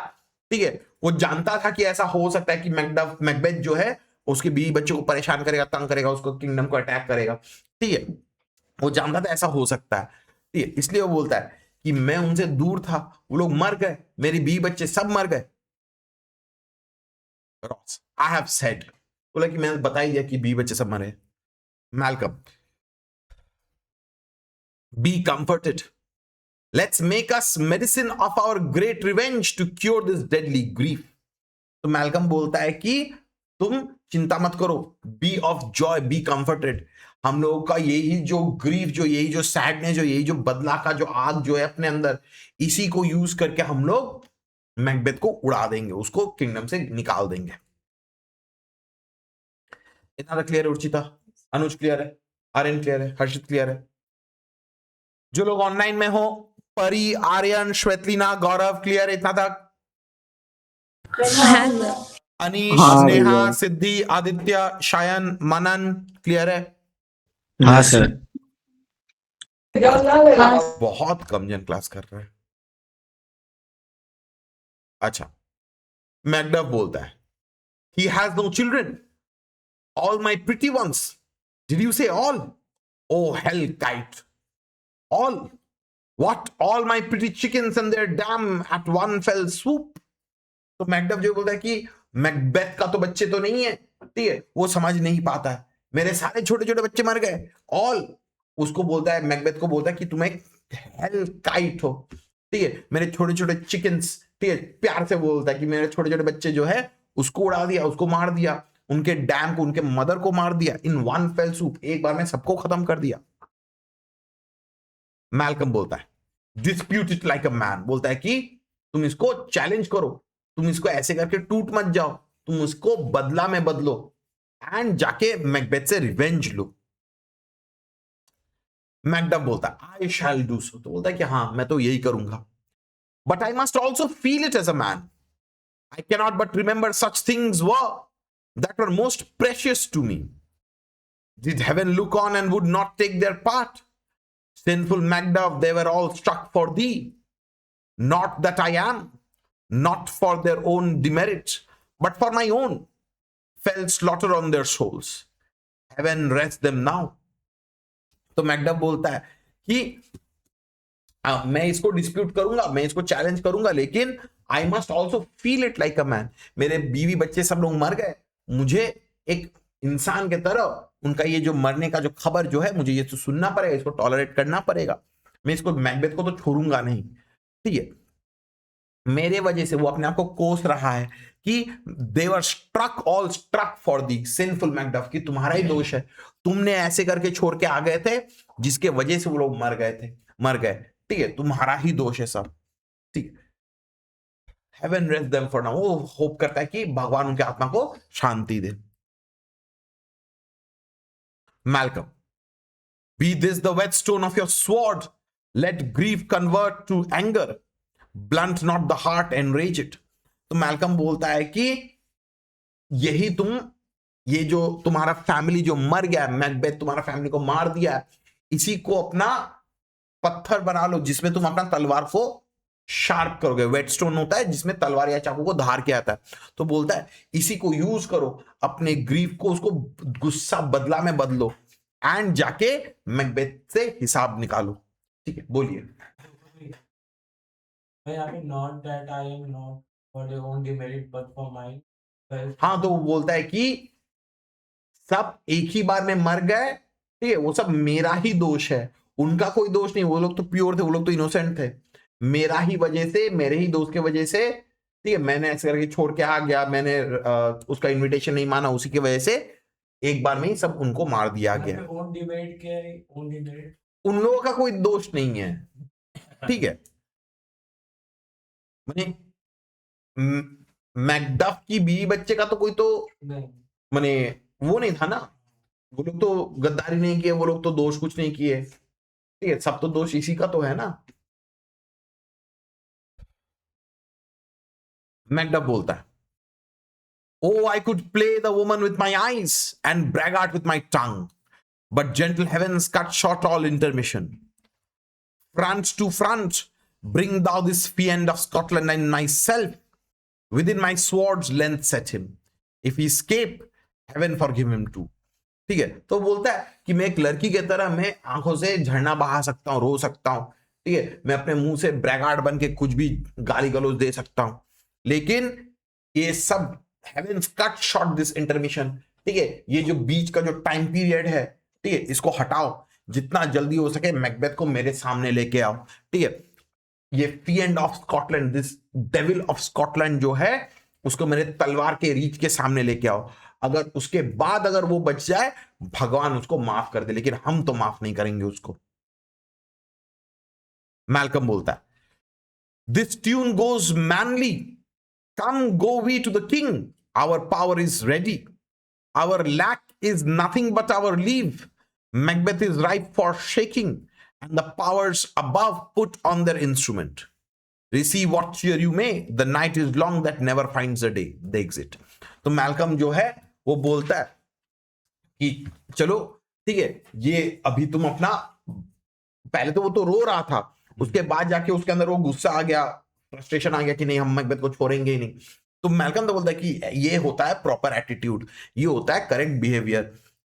ठीक है, वो जानता था कि ऐसा हो सकता है कि मैकबेथ जो है उसके 20 बच्चों को परेशान करेगा, तंग करेगा, उसको किंगडम को अटैक करेगा. ठीक है, वो जानता था ऐसा हो सकता है. ठीक है, इसलिए वो बोलता है कि मैं उनसे दूर था, वो लोग मर गए, मेरे 20 बच्चे सब मर गए. आई हैव सेड, बोला कि मैंने बता ही दिया कि 20 बच्चे सब मरे. Malcolm, be comforted. Let's make us medicine of our great revenge to cure this deadly grief. तो मैल्कम बोलता है कि तुम चिंता मत करो, be of joy, be comforted. हम लोगों का यही जो ग्रीफ, जो यही जो सैडनेस, जो यही जो बदला का जो आग जो है अपने अंदर, इसी को यूज करके हम लोग मैकबेथ को उड़ा देंगे, उसको किंगडम से निकाल देंगे. इतना क्लियर है उर्चिता? अनुज क्लियर है? आर्यन क्लियर है? हर्षित क्लियर है? जो लोग ऑनलाइन में हो, परी, आर्यन, श्वेतलीना, गौरव क्लियर है इतना तक? अनीश, हाँ, नेहा, भैया। सिद्धि, आदित्य, शायन, मनन क्लियर है? हाँ सर. हाँ बहुत कम जन क्लास कर रहे हैं. अच्छा, मैकडफ बोलता है, he has no children, all my pretty ones. Did you say all? Oh hell kite. All? What? All my pretty chickens and their dam at one fell swoop. तो मैकडफ जो बोलता है कि मैकबेथ का तो बच्चे तो नहीं है. ठीक है, वो समझ नहीं पाता है, मेरे सारे छोटे छोटे बच्चे मर गए. ऑल, उसको बोलता है, मैकबेथ को बोलता है कि तुम एक हेल काइट हो. ठीक है, मेरे छोटे छोटे चिकन्स, ठीक है, प्यार से बोलता है कि मेरे छोटे छोटे बच्चे जो है उसको उड़ा दिया, उसको मार दिया, उनके डैम को, उनके मदर को मार दिया. इन वन फेल सूप, एक बार में सबको खत्म कर दिया. मैल्कम बोलता है, dispute it like a man. बोलता है कि तुम इसको चैलेंज करो, तुम इसको ऐसे करके टूट मत जाओ, तुम उसको बदला में बदलो एंड जाके मैकबेथ से रिवेंज लो. मैकडफ बोलता है, आई शैल डू सो. तो बोलता है कि हाँ, मैं तो यही करूंगा. But I must also feel it as a man. I cannot but remember such things that were most precious to me. Did heaven look on and would not take their part? Sinful Macduff, they were all struck for thee. Not that I am, not for their own demerit, but for my own, fell slaughter on their souls. Heaven rest them now. तो Macduff बोलता है कि मैं इसको dispute करूंगा, मैं इसको challenge करूंगा, लेकिन आई must also feel it like a man. मेरे बीवी बच्चे सब लोग मर गए, मुझे एक इंसान के तरह उनका ये जो मरने का जो खबर जो है, मुझे ये तो सुनना पड़ेगा, इसको टॉलरेट करना पड़ेगा. मैं इसको मैकबेथ को तो छोड़ूंगा नहीं. ठीक है, मेरे वजह से वो अपने आप को कोस रहा है कि they were struck, all struck for the sinful Macduff, कि तुम्हारा ही दोष है, तुमने ऐसे करके छोड़ के आ गए थे जिसके वजह से वो लोग मर गए. ठीक है, तुम्हारा ही दोष है सब. ठीक है, heaven rest them for now. वो होप करता है कि भगवान उनके आत्मा को शांति दे. Malcolm, be this the whetstone of your sword, let grief convert to anger, blunt not the heart, enrage it. तो मैल्कम बोलता है कि यही तुम, ये जो तुम्हारा फैमिली जो मर गया, मैकबेथ तुम्हारा फैमिली को मार दिया, इसी को अपना पत्थर बना लो जिसमें तुम अपना तलवार को शार्प करोगे। वेटस्टोन होता है जिसमें तलवार या चाकू को धार किया जाता है। तो बोलता है इसी को यूज करो, अपने ग्रीफ को, उसको गुस्सा बदला में बदलो एंड जाके मैकबेथ से हिसाब निकालो। ठीक है, बोलिए। भाई यहाँ पे not that I am not for your own demerit but for mine. हाँ, तो वो बोलता है कि सब एक ही बार में मर गए, ठीक है, वो सब मेरा ही दोष है, उनका कोई दोष नहीं। वो लोग तो प्योर थे, वो लोग तो इनोसेंट थे, मेरा ही वजह से, मेरे ही दोस्त के वजह से, ठीक है, मैंने ऐसे करके छोड़ के आ गया, मैंने उसका इनविटेशन नहीं माना, उसी की वजह से एक बार में ही सब उनको मार दिया गया। ओन डिमेरिट क्या है? ओन डिमेरिट उन लोगों का कोई दोष नहीं है, ठीक है। माने मैकडफ की बीवी बच्चे का तो कोई तो नहीं। माने वो नहीं था ना, वो लोग तो गद्दारी नहीं किए, वो लोग तो दोष कुछ नहीं किए, ठीक है, सब तो दोष इसी का तो है ना। मैकडफ बोलता है, Oh, I could play the woman with my eyes and braggart with my tongue, but gentle heavens cut short all intermission. France to France, bring thou this fiend of Scotland and myself within my sword's length set him. If he escape, heaven forgive him too. ठीक है, तो बोलता है कि मैं एक लड़की की तरह मैं आंखों से झरना बहा सकता हूं, रो सकता हूं, ठीक है, मैं अपने मुंह से ब्रैगार्ड बन के कुछ भी गाली गलौज दे सकता हूं, लेकिन ये सब heavens cut short this intermission, ठीक है, ये जो बीच का जो टाइम पीरियड है, ठीक है, इसको हटाओ, जितना जल्दी हो सके मैकबेथ को मेरे सामने लेके आओ, ठीक है, ये fiend of Scotland, this devil of Scotland जो है, उसको मेरे तलवार के रीच के सामने लेके आओ। अगर उसके बाद अगर वो बच जाए, भगवान उसको माफ कर दे, लेकिन हम तो माफ नहीं करेंगे उसको। मैल्कम बोलता है, this tune goes manly, come go we to the king, our power is ready, our lack is nothing but our leave. Macbeth is ripe for shaking, and the powers above put on their instrument. Receive what cheer you may, the night is long that never finds a day. The exit. तो मैल्कम जो है वो बोलता है कि चलो ठीक है, ये अभी तुम अपना, पहले तो वो तो रो रहा था, उसके बाद जाके उसके अंदर वो गुस्सा आ गया, फ्रस्ट्रेशन आ गया कि नहीं हम मैकबेथ को छोड़ेंगे ही नहीं। तो मैल्कम तो बोलता है कि ये होता है प्रॉपर एटीट्यूड, ये होता है करेक्ट बिहेवियर,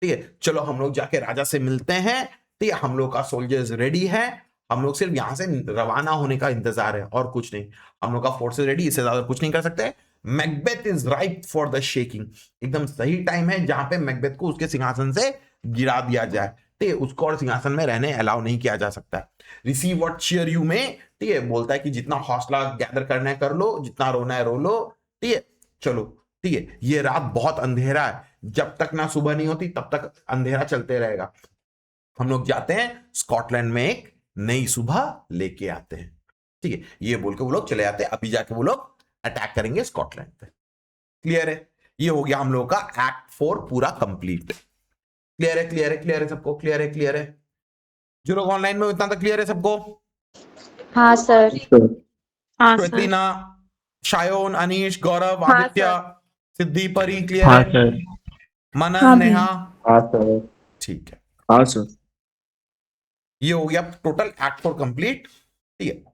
ठीक है, चलो हम लोग जाके राजा से मिलते हैं, ठीक है, हम लोग का सोल्जर्स रेडी है, हम लोग सिर्फ यहां से रवाना होने का इंतजार है और कुछ नहीं, हम लोग का फोर्सेस रेडी, इससे ज्यादा कुछ नहीं कर सकते। Macbeth is ripe for the shaking, एकदम सही टाइम है जहां पे मैकबेथ को उसके सिंहासन से गिरा दिया जाए, ठीक है, उसको और सिंहासन में रहने अलाउ नहीं किया जा सकता। रिसीव व्हाट चीयर यू में, ठीक है, बोलता है कि जितना हौसला गैदर करना है कर लो, जितना रोना है रो लो, ठीक है, चलो, ठीक है, ये रात बहुत अंधेरा है, जब तक ना सुबह नहीं होती तब तक अंधेरा चलते रहेगा, हम लोग जाते हैं स्कॉटलैंड में एक नई सुबह लेके आते हैं, ठीक है, ये बोल के वो लोग चले जाते हैं। अभी जाके वो लोग अटैक करेंगे स्कॉटलैंड पे। क्लियर है? ये हो गया हम लोगों का एक्ट 4 पूरा कंप्लीट। क्लियर है? क्लियर है? क्लियर है सबको? क्लियर है? क्लियर है? जो लोग ऑनलाइन में, इतना तक क्लियर है सबको? हाँ सर। हाँ सर। श्वेतिना, शायोन, अनीश, गौरव, हाँ, आदित्य, सिद्धि, परी, क्लियर हाँ है? सर। मनन, हाँ भी। नेहा, हाँ सर। ठीक है, हाँ सर। ये हो गया टोटल एक्ट 4 कंप्लीट, ठीक है।